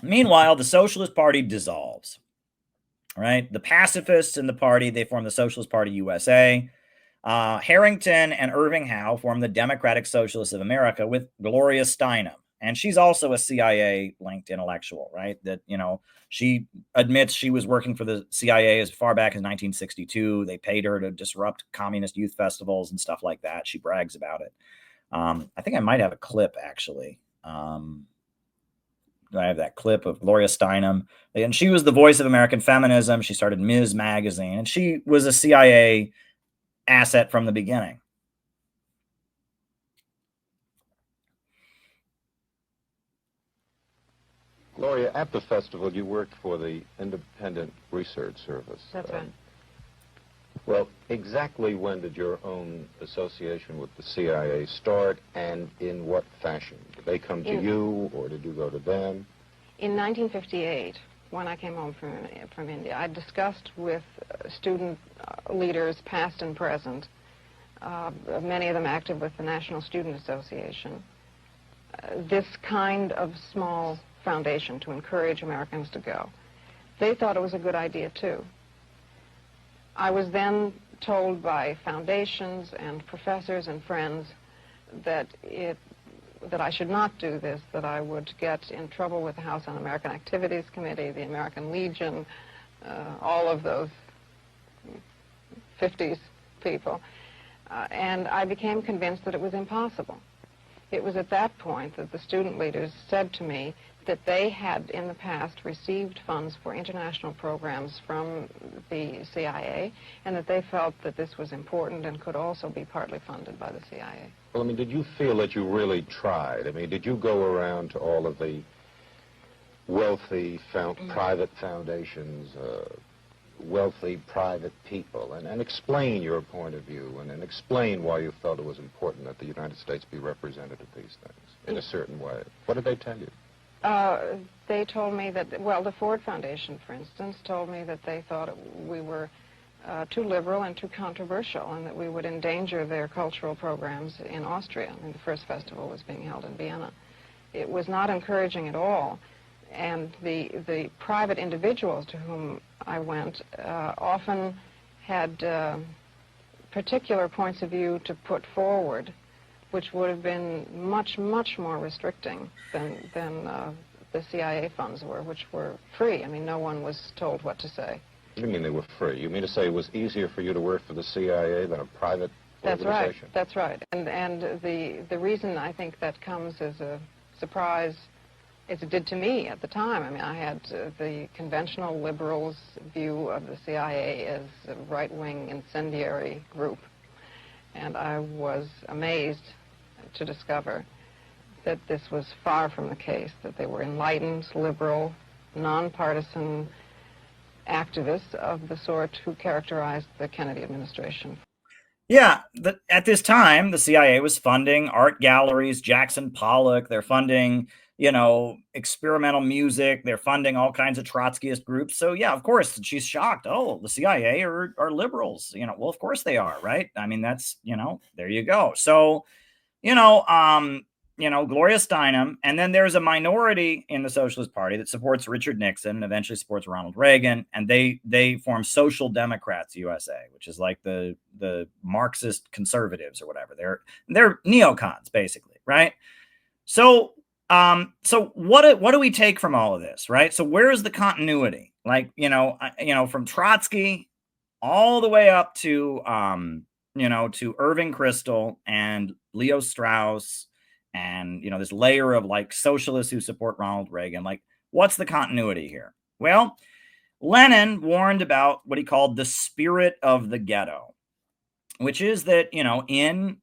Speaker 1: Meanwhile, the Socialist Party dissolves. Right? The pacifists in the party, they form the Socialist Party USA. Harrington and Irving Howe form the Democratic Socialists of America with Gloria Steinem. And she's also a CIA-linked intellectual, right? That, she admits she was working for the CIA as far back as 1962. They paid her to disrupt communist youth festivals and stuff like that. She brags about it. I think I might have a clip, actually. I have that clip of Gloria Steinem, and she was the voice of American feminism. She started Ms. Magazine, and she was a CIA asset from the beginning.
Speaker 2: Gloria, at the festival, you worked for the Independent Research Service.
Speaker 3: That's right.
Speaker 2: Well, exactly when did your own association with the CIA start, and in what fashion? Did they come to you, or did you go to them?
Speaker 3: In 1958, when I came home from India, I discussed with student leaders, past and present, many of them active with the National Student Association, this kind of small foundation to encourage Americans to go. They thought it was a good idea, too. I was then told by foundations and professors and friends that I should not do this, that I would get in trouble with the House Un-American Activities Committee, the American Legion, all of those 50s people. And I became convinced that it was impossible. It was at that point that the student leaders said to me that they had in the past received funds for international programs from the CIA, and that they felt that this was important and could also be partly funded by the CIA.
Speaker 2: Well, I mean, did you feel that you really tried? I mean, did you go around to all of the wealthy private foundations, wealthy private people, and explain your point of view, and explain why you felt it was important that the United States be represented at these things in a certain way? What did they tell you?
Speaker 3: They told me that, well, the Ford Foundation, for instance, told me that they thought we were too liberal and too controversial, and that we would endanger their cultural programs in Austria. I mean, the first festival was being held in Vienna. It was not encouraging at all, and the private individuals to whom I went often had particular points of view to put forward, which would have been much, much more restricting than the CIA funds were, which were free. I mean, no one was told what to say.
Speaker 2: What do you mean they were free? You mean to say it was easier for you to work for the CIA than a private organization?
Speaker 3: That's right. And the reason I think that comes as a surprise, as it did to me at the time. I mean, I had the conventional liberals' view of the CIA as a right-wing incendiary group. And I was amazed to discover that this was far from the case, that they were enlightened, liberal, nonpartisan activists of the sort who characterized the Kennedy administration.
Speaker 1: Yeah, at this time, the CIA was funding art galleries, Jackson Pollock. They're funding, experimental music. They're funding all kinds of Trotskyist groups. So yeah, of course, she's shocked. Oh, the CIA are liberals. Well, of course they are, right? I mean, that's, there you go. So, Gloria Steinem, and then there's a minority in the Socialist Party that supports Richard Nixon and eventually supports Ronald Reagan, and they form Social Democrats USA, which is like the Marxist conservatives or whatever. They're neocons basically, right? So what do we take from all of this, right? So where is the continuity? Like, from Trotsky all the way up to to Irving Kristol and Leo Strauss, and this layer of like socialists who support Ronald Reagan. Like, what's the continuity here? Well, Lenin warned about what he called the spirit of the ghetto, which is that in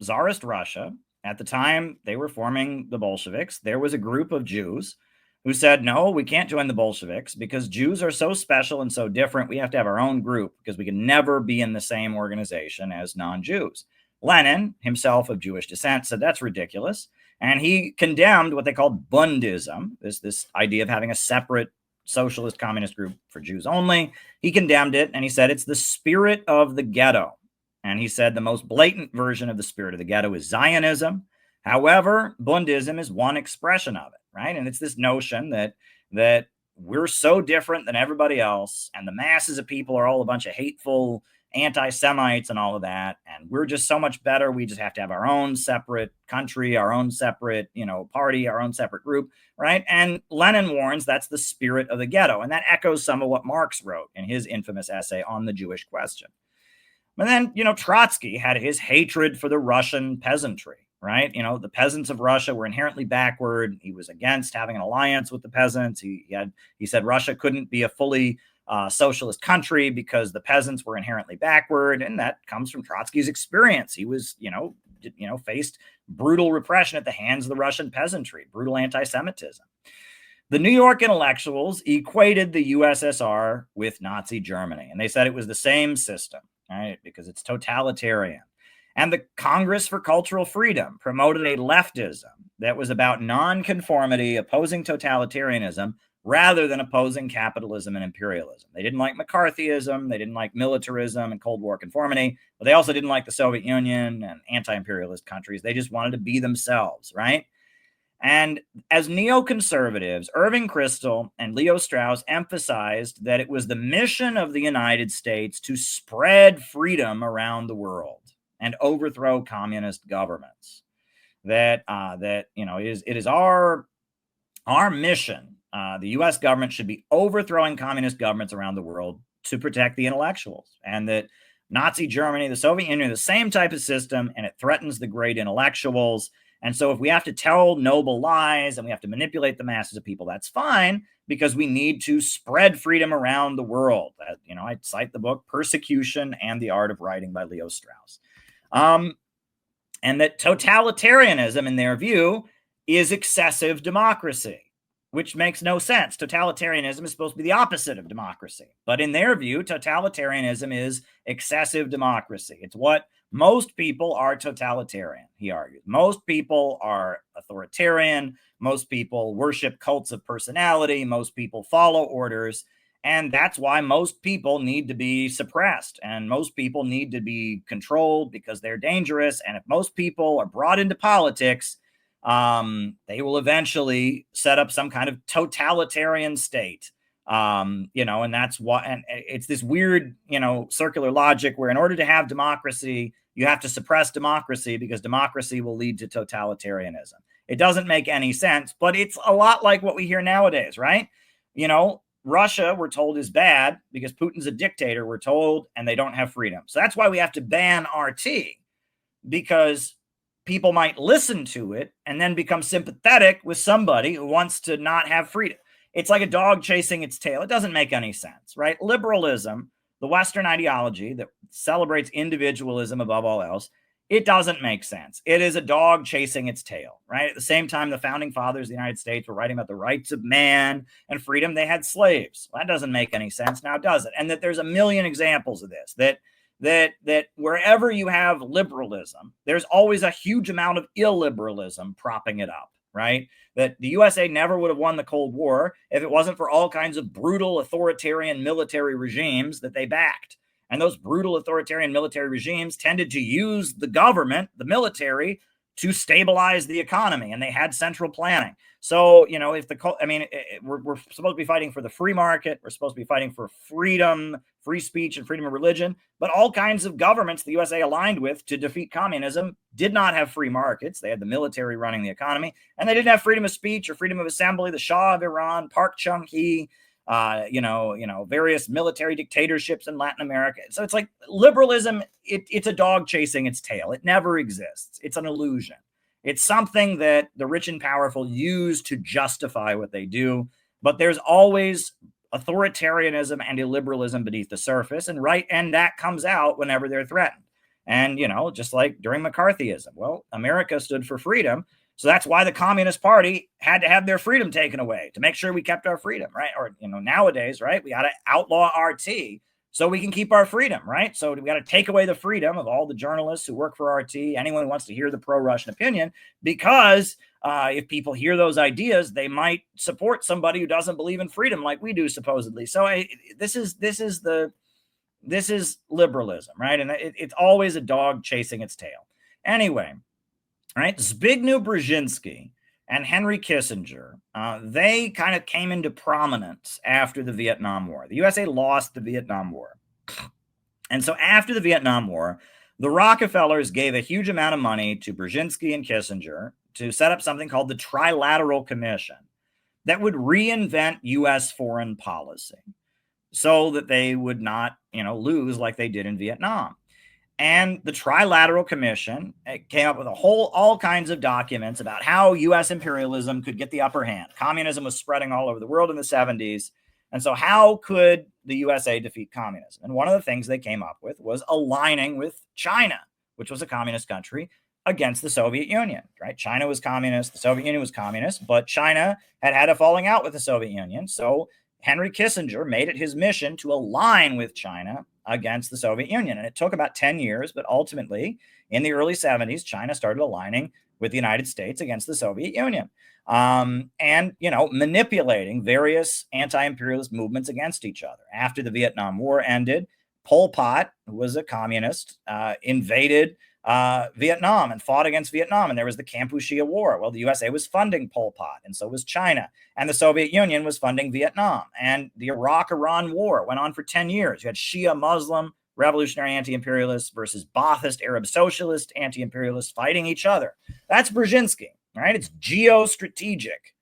Speaker 1: Tsarist Russia at the time they were forming the Bolsheviks, there was a group of Jews who said, no, we can't join the Bolsheviks because Jews are so special and so different. We have to have our own group because we can never be in the same organization as non-Jews. Lenin, himself of Jewish descent, said that's ridiculous. And he condemned what they called Bundism, this idea of having a separate socialist communist group for Jews only. He condemned it, and he said it's the spirit of the ghetto. And he said the most blatant version of the spirit of the ghetto is Zionism. However, Bundism is one expression of it, right? And it's this notion that we're so different than everybody else, and the masses of people are all a bunch of hateful anti-Semites and all of that, and we're just so much better. We just have to have our own separate country, our own separate, party, our own separate group, right? And Lenin warns that's the spirit of the ghetto, and that echoes some of what Marx wrote in his infamous essay on the Jewish question. But then, Trotsky had his hatred for the Russian peasantry, right? The peasants of Russia were inherently backward. He was against having an alliance with the peasants. He said Russia couldn't be a fully socialist country because the peasants were inherently backward, and that comes from Trotsky's experience. He was, faced brutal repression at the hands of the Russian peasantry, brutal anti-Semitism. The New York intellectuals equated the USSR with Nazi Germany, and they said it was the same system, right? Because it's totalitarian. And the Congress for Cultural Freedom promoted a leftism that was about nonconformity, opposing totalitarianism, rather than opposing capitalism and imperialism. They didn't like McCarthyism, they didn't like militarism and Cold War conformity, but they also didn't like the Soviet Union and anti-imperialist countries. They just wanted to be themselves, right? And as neoconservatives, Irving Kristol and Leo Strauss emphasized that it was the mission of the United States to spread freedom around the world and overthrow communist governments. It is our mission. The U.S. government should be overthrowing communist governments around the world to protect the intellectuals, and that Nazi Germany, the Soviet Union, the same type of system, and it threatens the great intellectuals. And so if we have to tell noble lies and we have to manipulate the masses of people, that's fine, because we need to spread freedom around the world. I cite the book Persecution and the Art of Writing by Leo Strauss. And that totalitarianism, in their view, is excessive democracy, which makes no sense. Totalitarianism is supposed to be the opposite of democracy. But in their view, totalitarianism is excessive democracy. It's what most people are totalitarian, he argues. Most people are authoritarian. Most people worship cults of personality. Most people follow orders. And that's why most people need to be suppressed. And most people need to be controlled because they're dangerous. And if most people are brought into politics, they will eventually set up some kind of totalitarian state. And that's why, and it's this weird, circular logic where in order to have democracy, you have to suppress democracy because democracy will lead to totalitarianism. It doesn't make any sense, but it's a lot like what we hear nowadays, right? Russia, we're told, is bad because Putin's a dictator, we're told, and they don't have freedom. So that's why we have to ban RT, because people might listen to it and then become sympathetic with somebody who wants to not have freedom. It's like a dog chasing its tail. It doesn't make any sense, right? Liberalism the Western ideology that celebrates individualism above all else, it doesn't make sense. It is a dog chasing its tail, right? At the same time, the founding fathers of the United States were writing about the rights of man and freedom. They had slaves. Well, that doesn't make any sense now, does it? And that there's a million examples of this, that wherever you have liberalism, there's always a huge amount of illiberalism propping it up, right? That the USA never would have won the Cold War if it wasn't for all kinds of brutal authoritarian military regimes that they backed. And those brutal authoritarian military regimes tended to use the government, the military, to stabilize the economy, and they had central planning. So, you know, if we're supposed to be fighting for the free market, we're supposed to be fighting for freedom, free speech, and freedom of religion, but all kinds of governments the USA aligned with to defeat communism did not have free markets. They had the military running the economy, and they didn't have freedom of speech or freedom of assembly. The Shah of Iran, Park Chung-hee, various military dictatorships in Latin America. So it's like liberalism, it's a dog chasing its tail. It never exists. It's an illusion. It's something that the rich and powerful use to justify what they do. But there's always authoritarianism and illiberalism beneath the surface. And that comes out whenever they're threatened. And, just like during McCarthyism, well, America stood for freedom. So that's why the Communist Party had to have their freedom taken away to make sure we kept our freedom, right? Or, nowadays, right, we got to outlaw RT so we can keep our freedom, right? So we got to take away the freedom of all the journalists who work for RT, anyone who wants to hear the pro-Russian opinion, because if people hear those ideas, they might support somebody who doesn't believe in freedom like we do, supposedly. So this is liberalism, right? And it's always a dog chasing its tail. Anyway, right? Zbigniew Brzezinski and Henry Kissinger, they kind of came into prominence after the Vietnam War. The USA lost the Vietnam War. And so after the Vietnam War, the Rockefellers gave a huge amount of money to Brzezinski and Kissinger to set up something called the Trilateral Commission that would reinvent U.S. foreign policy so that they would not, lose like they did in Vietnam. And the Trilateral Commission came up with all kinds of documents about how U.S. imperialism could get the upper hand. Communism was spreading all over the world in the 70s. And so how could the USA defeat communism? And one of the things they came up with was aligning with China, which was a communist country, against the Soviet Union, right? China was communist, the Soviet Union was communist, but China had a falling out with the Soviet Union. So Henry Kissinger made it his mission to align with China against the Soviet Union. And it took about 10 years, but ultimately in the early 70s, China started aligning with the United States against the Soviet Union. Manipulating various anti-imperialist movements against each other. After the Vietnam War ended, Pol Pot, who was a communist, invaded Vietnam and fought against Vietnam. And there was the Kampuchea War. Well, the USA was funding Pol Pot, and so was China. And the Soviet Union was funding Vietnam. And the Iraq-Iran War went on for 10 years. You had Shia Muslim revolutionary anti-imperialists versus Ba'athist Arab socialist anti-imperialists fighting each other. That's Brzezinski, right? It's geostrategic,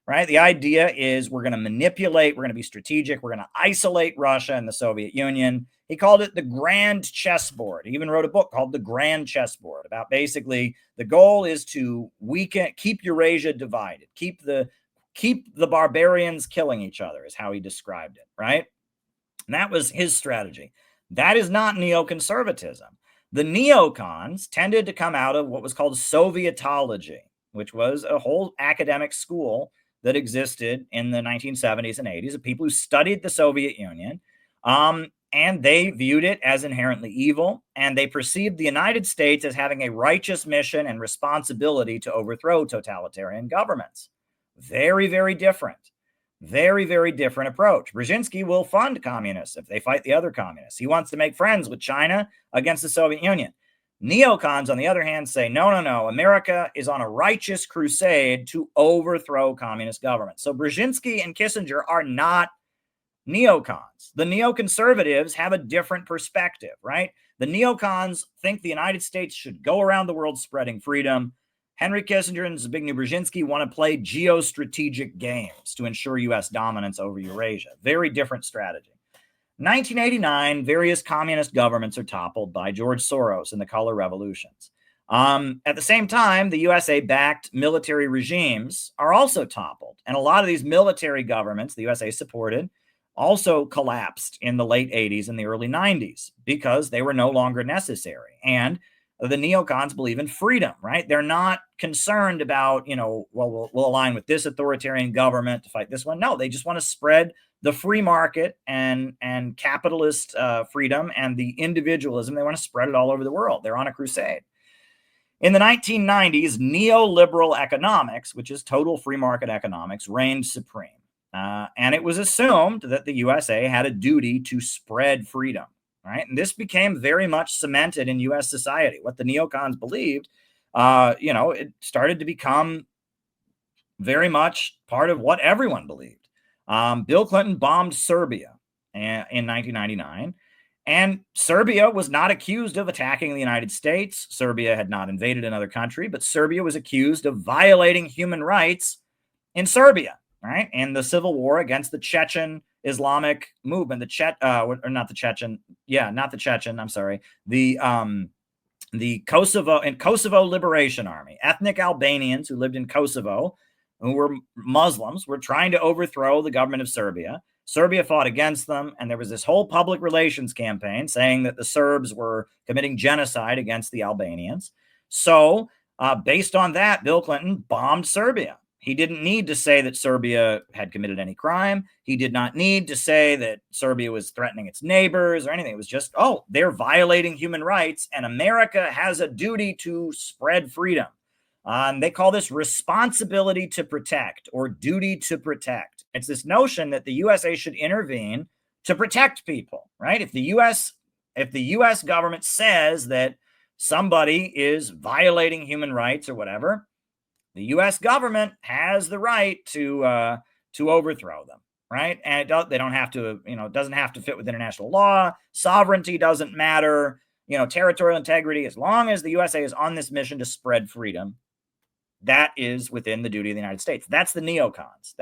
Speaker 1: right? The idea is we're going to manipulate, we're going to be strategic, we're going to isolate Russia and the Soviet Union. He called it the grand chessboard. He even wrote a book called The Grand Chessboard about basically the goal is to keep Eurasia divided, keep the barbarians killing each other is how he described it, right? And that was his strategy. That is not neoconservatism. The neocons tended to come out of what was called Sovietology, which was a whole academic school that existed in the 1970s and 80s of people who studied the Soviet Union. And they viewed it as inherently evil, and they perceived the United States as having a righteous mission and responsibility to overthrow totalitarian governments. Very, very different. Very, very different approach. Brzezinski will fund communists if they fight the other communists. He wants to make friends with China against the Soviet Union. Neocons, on the other hand, say, no, America is on a righteous crusade to overthrow communist governments. So Brzezinski and Kissinger are not neocons. The neoconservatives have a different perspective, right? The neocons think the United States should go around the world spreading freedom. Henry Kissinger and Zbigniew Brzezinski want to play geostrategic games to ensure U.S. dominance over Eurasia. Very different strategy. 1989, various communist governments are toppled by George Soros in the color revolutions. At the same time, the USA-backed military regimes are also toppled. And a lot of these military governments the USA supported also collapsed in the late 80s and the early 90s because they were no longer necessary. And the neocons believe in freedom, right? They're not concerned about, well, we'll align with this authoritarian government to fight this one. No, they just want to spread the free market and capitalist freedom and the individualism. They want to spread it all over the world. They're on a crusade. In the 1990s, neoliberal economics, which is total free market economics, reigned supreme. And it was assumed that the USA had a duty to spread freedom, right? And this became very much cemented in U.S. society. What the neocons believed, it started to become very much part of what everyone believed. Bill Clinton bombed Serbia in 1999. And Serbia was not accused of attacking the United States. Serbia had not invaded another country, but Serbia was accused of violating human rights in Serbia, right? And the civil war against the Chechen Islamic movement, the Kosovo Liberation Army, ethnic Albanians who lived in Kosovo, who were Muslims, were trying to overthrow the government of Serbia. Serbia fought against them, and there was this whole public relations campaign saying that the Serbs were committing genocide against the Albanians. So, based on that, Bill Clinton bombed Serbia. He didn't need to say that Serbia had committed any crime. He did not need to say that Serbia was threatening its neighbors or anything. It was just, they're violating human rights, and America has a duty to spread freedom. And they call this responsibility to protect or duty to protect. It's this notion that the USA should intervene to protect people, right? If the US government says that somebody is violating human rights or whatever, the U.S. government has the right to overthrow them, right? And they don't have to, it doesn't have to fit with international law. Sovereignty doesn't matter. Territorial integrity, as long as the USA is on this mission to spread freedom, that is within the duty of the United States. That's the neocons.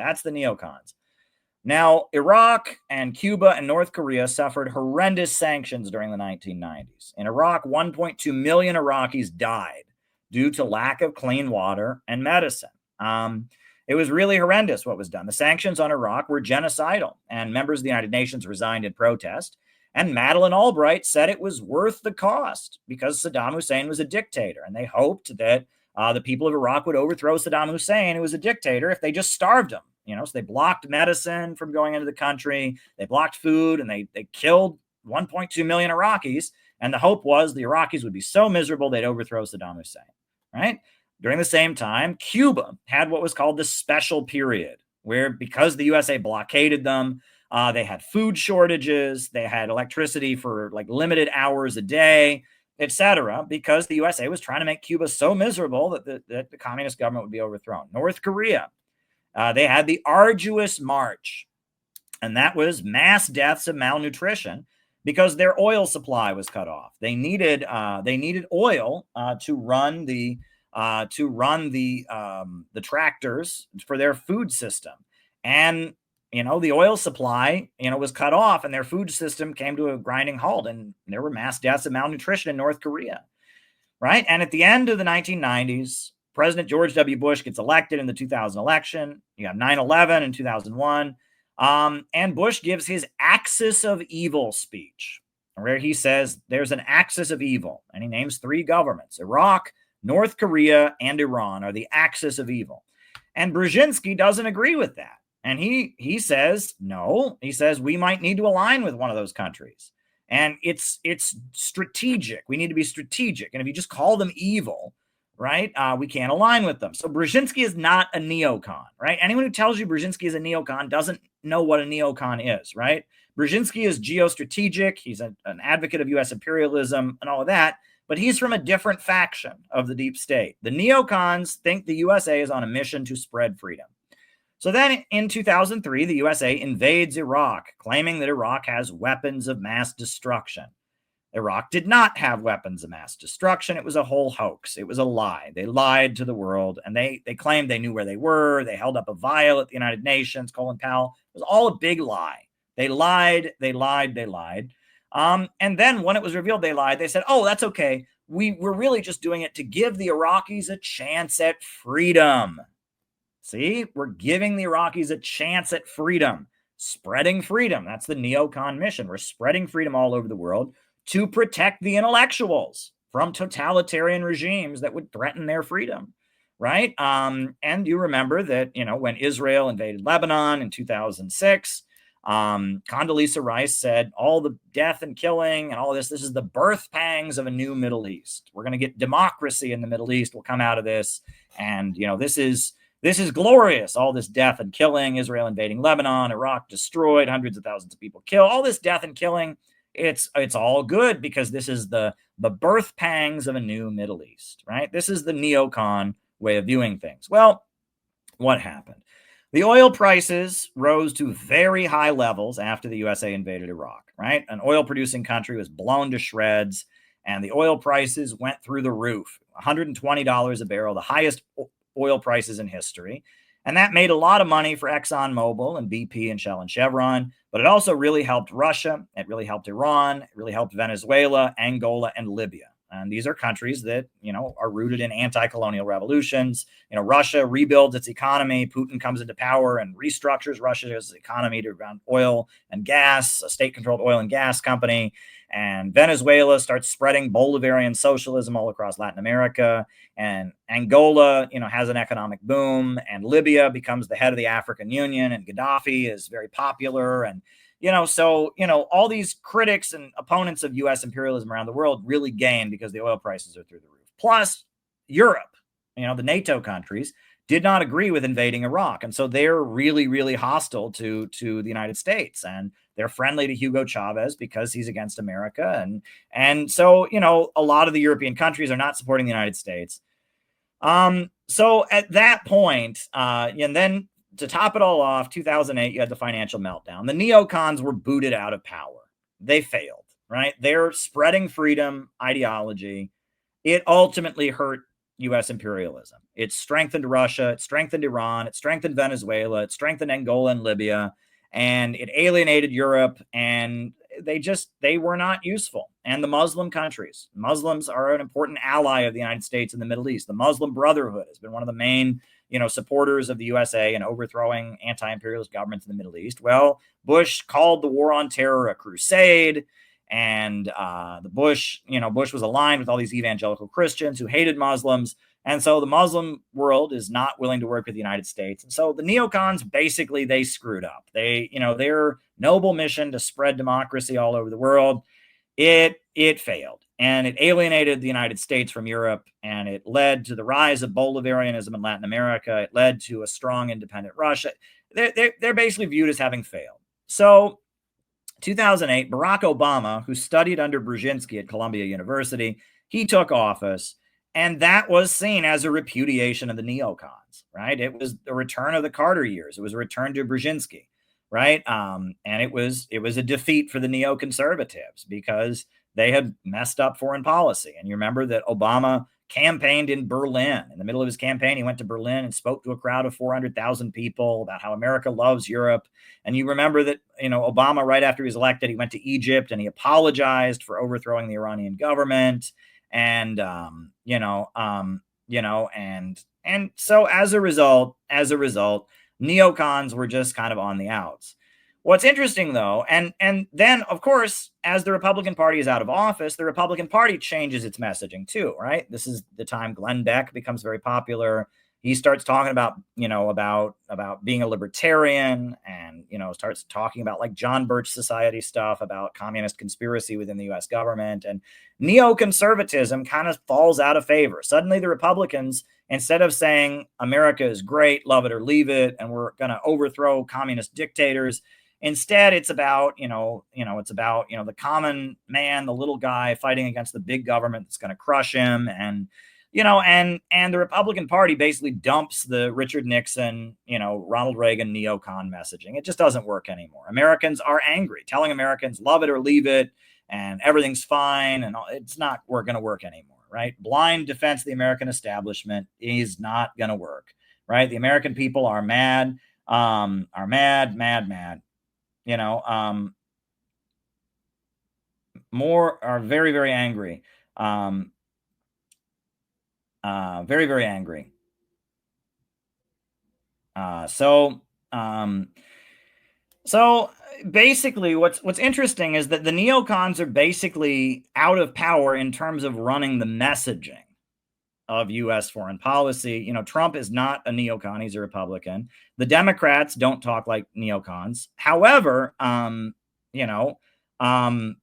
Speaker 1: Now, Iraq and Cuba and North Korea suffered horrendous sanctions during the 1990s. In Iraq, 1.2 million Iraqis died due to lack of clean water and medicine. It was really horrendous what was done. The sanctions on Iraq were genocidal, and members of the United Nations resigned in protest. And Madeleine Albright said it was worth the cost because Saddam Hussein was a dictator, and they hoped that the people of Iraq would overthrow Saddam Hussein, who was a dictator, if they just starved him. So they blocked medicine from going into the country, they blocked food, and they killed 1.2 million Iraqis. And the hope was the Iraqis would be so miserable they'd overthrow Saddam Hussein, right? During the same time, Cuba had what was called the special period, where because the USA blockaded them, they had food shortages, they had electricity for like limited hours a day, etc., because the USA was trying to make Cuba so miserable that the communist government would be overthrown. North Korea, they had the arduous march, and that was mass deaths of malnutrition because their oil supply was cut off. They needed oil to run the tractors for their food system, and the oil supply was cut off, and their food system came to a grinding halt, and there were mass deaths of malnutrition in North Korea, right? And at the end of the 1990s, President George W. Bush gets elected in the 2000 election. You have 9/11 in 2001. And Bush gives his axis of evil speech, where he says there's an axis of evil, and he names three governments: Iraq, North Korea, and Iran are the axis of evil. And Brzezinski doesn't agree with that. And he says, no, he says we might need to align with one of those countries. And it's strategic. We need to be strategic. And if you just call them evil, right, we can't align with them. So Brzezinski is not a neocon, right? Anyone who tells you Brzezinski is a neocon doesn't know what a neocon is, right? Brzezinski is geostrategic. He's an advocate of U.S. imperialism and all of that, but he's from a different faction of the deep state. The neocons think the USA is on a mission to spread freedom. So then in 2003, the USA invades Iraq, claiming that Iraq has weapons of mass destruction. Iraq did not have weapons of mass destruction. It was a whole hoax. It was a lie. They lied to the world, and they claimed they knew where they were. They held up a vial at the United Nations, Colin Powell. It was all a big lie. They lied. And then when it was revealed they lied, they said, oh, that's okay. We're really just doing it to give the Iraqis a chance at freedom. See, we're giving the Iraqis a chance at freedom. spreading freedom. That's the neocon mission. We're spreading freedom all over the world to protect the intellectuals from totalitarian regimes that would threaten their freedom, right? And you remember that, when Israel invaded Lebanon in 2006, Condoleezza Rice said, all the death and killing and all this is the birth pangs of a new Middle East. We're going to get democracy in the Middle East will come out of this. And, this is glorious. All this death and killing, Israel invading Lebanon, Iraq destroyed, hundreds of thousands of people killed, all this death and killing. It's all good because this is the birth pangs of a new Middle East, right? This is the neocon way of viewing things. Well, what happened? The oil prices rose to very high levels after the USA invaded Iraq, right? An oil producing country was blown to shreds and the oil prices went through the roof. $120 a barrel, the highest oil prices in history. And that made a lot of money for ExxonMobil and BP and Shell and Chevron, but it also really helped Russia. It really helped Iran. It really helped Venezuela, Angola, and Libya. And these are countries that, are rooted in anti-colonial revolutions. Russia rebuilds its economy. Putin comes into power and restructures Russia's economy to around oil and gas, a state-controlled oil and gas company. And Venezuela starts spreading Bolivarian socialism all across Latin America. And Angola, has an economic boom. And Libya becomes the head of the African Union. And Gaddafi is very popular. And all these critics and opponents of U.S. imperialism around the world really gain because the oil prices are through the roof. Plus, Europe, the NATO countries did not agree with invading Iraq. And so they're really, really hostile to the United States. And they're friendly to Hugo Chavez because he's against America. And so, a lot of the European countries are not supporting the United States. So at that point, and then to top it all off, 2008, you had the financial meltdown. The neocons were booted out of power. They failed, right? Their spreading freedom ideology, it ultimately hurt U.S. imperialism. It strengthened Russia. It strengthened Iran. It strengthened Venezuela. It strengthened Angola and Libya. And it alienated Europe. And they were not useful. And the Muslim countries, Muslims are an important ally of the United States in the Middle East. The Muslim Brotherhood has been one of the main supporters of the USA in overthrowing anti-imperialist governments in the Middle East. Well, Bush called the war on terror a crusade, and Bush was aligned with all these evangelical Christians who hated Muslims, and so the Muslim world is not willing to work with the United States. And so the neocons, basically, they screwed up. Their noble mission to spread democracy all over the world, it failed. And it alienated the United States from Europe, and it led to the rise of Bolivarianism in Latin America. It led to a strong independent Russia. They're basically viewed as having failed. So 2008, Barack Obama, who studied under Brzezinski at Columbia University, he took office, and that was seen as a repudiation of the neocons, right? It was a return of the Carter years. It was a return to Brzezinski, right? And it was a defeat for the neoconservatives because they had messed up foreign policy. And you remember that Obama campaigned in Berlin. In the middle of his campaign, he went to Berlin and spoke to a crowd of 400,000 people about how America loves Europe. And you remember that, Obama, right after he was elected, he went to Egypt and he apologized for overthrowing the Iranian government. And, and so as a result, neocons were just kind of on the outs. What's interesting, though, and then, of course, as the Republican Party is out of office, the Republican Party changes its messaging too, right? This is the time Glenn Beck becomes very popular. He starts talking about, about being a libertarian, and, starts talking about like John Birch Society stuff about communist conspiracy within the U.S. government. And neoconservatism kind of falls out of favor. Suddenly the Republicans, instead of saying America is great, love it or leave it, and we're going to overthrow communist dictators, instead, it's about, the common man, the little guy fighting against the big government that's going to crush him. And, and the Republican Party basically dumps the Richard Nixon, Ronald Reagan neocon messaging. It just doesn't work anymore. Americans are angry. Telling Americans love it or leave it and everything's fine, and it's not going to work anymore, right? Blind defense of the American establishment is not going to work, right? The American people are mad, mad. More are very, very angry. Very, very angry. So basically, what's interesting is that the neocons are basically out of power in terms of running the messaging of U.S. foreign policy. You know, Trump is not a neocon; he's a Republican. The Democrats don't talk like neocons. However, you know, um,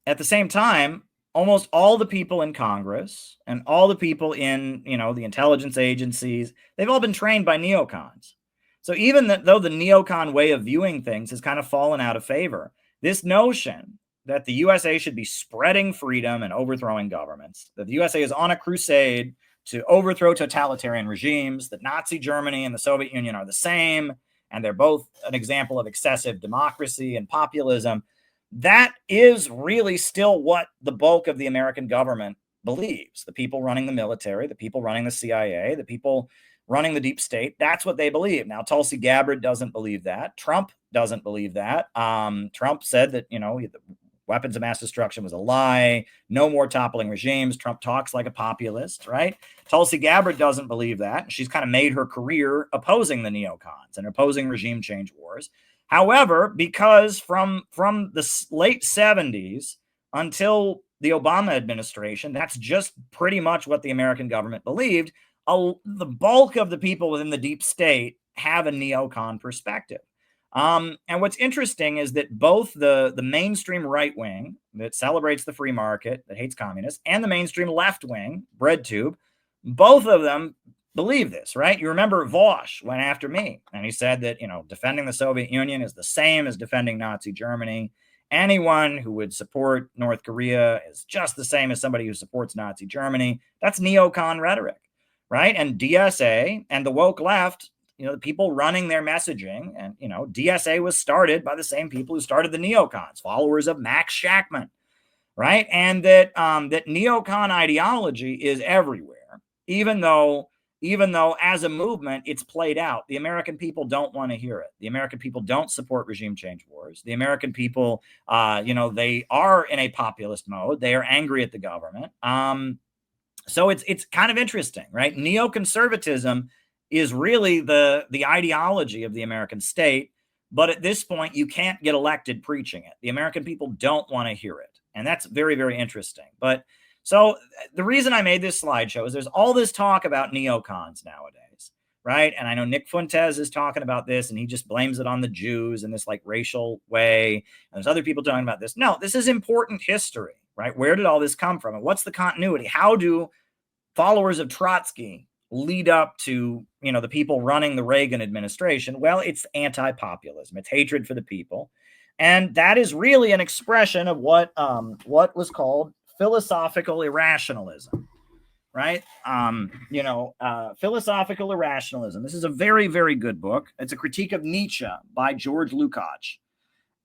Speaker 1: at the same time, almost all the people in Congress and all the people in, the intelligence agencies, they've all been trained by neocons. So even though the neocon way of viewing things has kind of fallen out of favor, this notion that the USA should be spreading freedom and overthrowing governments, that the USA is on a crusade to overthrow totalitarian regimes, that Nazi Germany and the Soviet Union are the same, and they're both an example of excessive democracy and populism, that is really still what the bulk of the American government believes. The people running the military, the people running the CIA, the people running the deep state, that's what they believe. Now, Tulsi Gabbard doesn't believe that. Trump doesn't believe that. Trump said that, the weapons of mass destruction was a lie. No more toppling regimes. Trump talks like a populist, right? Tulsi Gabbard doesn't believe that. She's kind of made her career opposing the neocons and opposing regime change wars. However, because from the late 70s until the Obama administration, that's just pretty much what the American government believed. The bulk of the people within the deep state have a neocon perspective. And what's interesting is that both the mainstream right wing that celebrates the free market, that hates communists, and the mainstream left wing, breadtube, both of them believe this, right? You remember Vosch went after me, and he said that, defending the Soviet Union is the same as defending Nazi Germany. Anyone who would support North Korea is just the same as somebody who supports Nazi Germany. That's neocon rhetoric, right? And DSA and the woke left, the people running their messaging, and, DSA was started by the same people who started the neocons, followers of Max Shachtman, right? And that neocon ideology is everywhere, even though as a movement it's played out. The American people don't want to hear it. The American people don't support regime change wars. The American people, they are in a populist mode. They are angry at the government. So it's kind of interesting, right? Neoconservatism is really the ideology of the American state, but at this point you can't get elected preaching it. The American people don't want to hear it, and that's very, very interesting. But so the reason I made this slideshow is there's all this talk about neocons nowadays, right? And I know Nick Fuentes is talking about this, and he just blames it on the Jews in this like racial way. And there's other people talking about this. No, this is important history, right? Where did all this come from? And what's the continuity? How do followers of Trotsky lead up to, the people running the Reagan administration? Well, it's anti-populism. It's hatred for the people. And that is really an expression of what was called philosophical irrationalism, right? Philosophical irrationalism. This is a very, very good book. It's a critique of Nietzsche by George Lukács.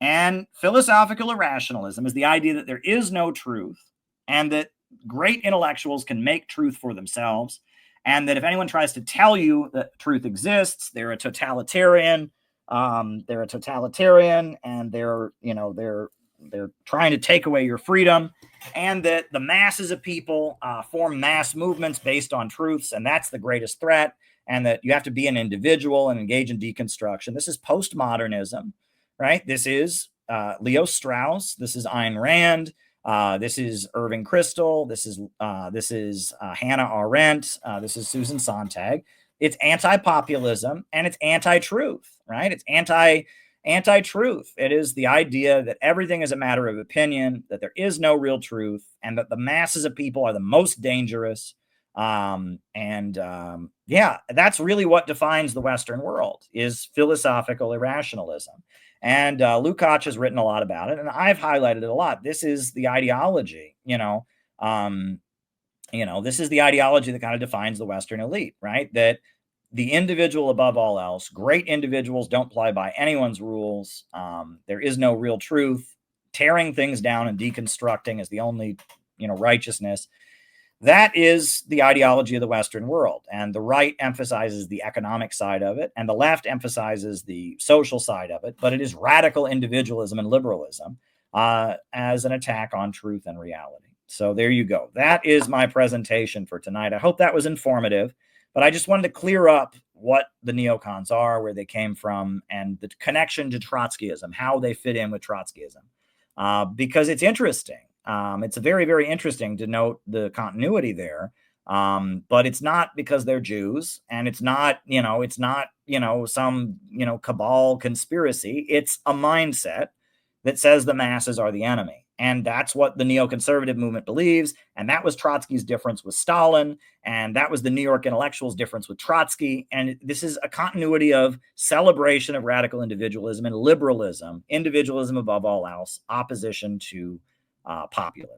Speaker 1: And philosophical irrationalism is the idea that there is no truth, and that great intellectuals can make truth for themselves, and that if anyone tries to tell you that truth exists, they're a totalitarian. And they're trying to take away your freedom, and that the masses of people form mass movements based on truths, and that's the greatest threat, and that you have to be an individual and engage in deconstruction. This is postmodernism, right? This is Leo Strauss. This is Ayn Rand. This is Irving Kristol. This is Hannah Arendt. This is Susan Sontag. It's anti-populism and it's anti-truth, right? It's anti-truth. It is the idea that everything is a matter of opinion, that there is no real truth, and that the masses of people are the most dangerous. That's really what defines the Western world, is philosophical irrationalism. And Lukács has written a lot about it, and I've highlighted it a lot. This is the ideology, this is the ideology that kind of defines the Western elite, right? That the individual above all else, great individuals don't play by anyone's rules. There is no real truth. Tearing things down and deconstructing is the only, righteousness. That is the ideology of the Western world. And the right emphasizes the economic side of it, and the left emphasizes the social side of it. But it is radical individualism and liberalism as an attack on truth and reality. So there you go. That is my presentation for tonight. I hope that was informative. But I just wanted to clear up what the neocons are, where they came from, and the connection to Trotskyism, how they fit in with Trotskyism, because it's interesting. It's very, very interesting to note the continuity there. But it's not because they're Jews, and it's not some cabal conspiracy. It's a mindset that says the masses are the enemy. And that's what the neoconservative movement believes. And that was Trotsky's difference with Stalin. And that was the New York intellectuals' difference with Trotsky. And this is a continuity of celebration of radical individualism and liberalism, individualism above all else, opposition to populism.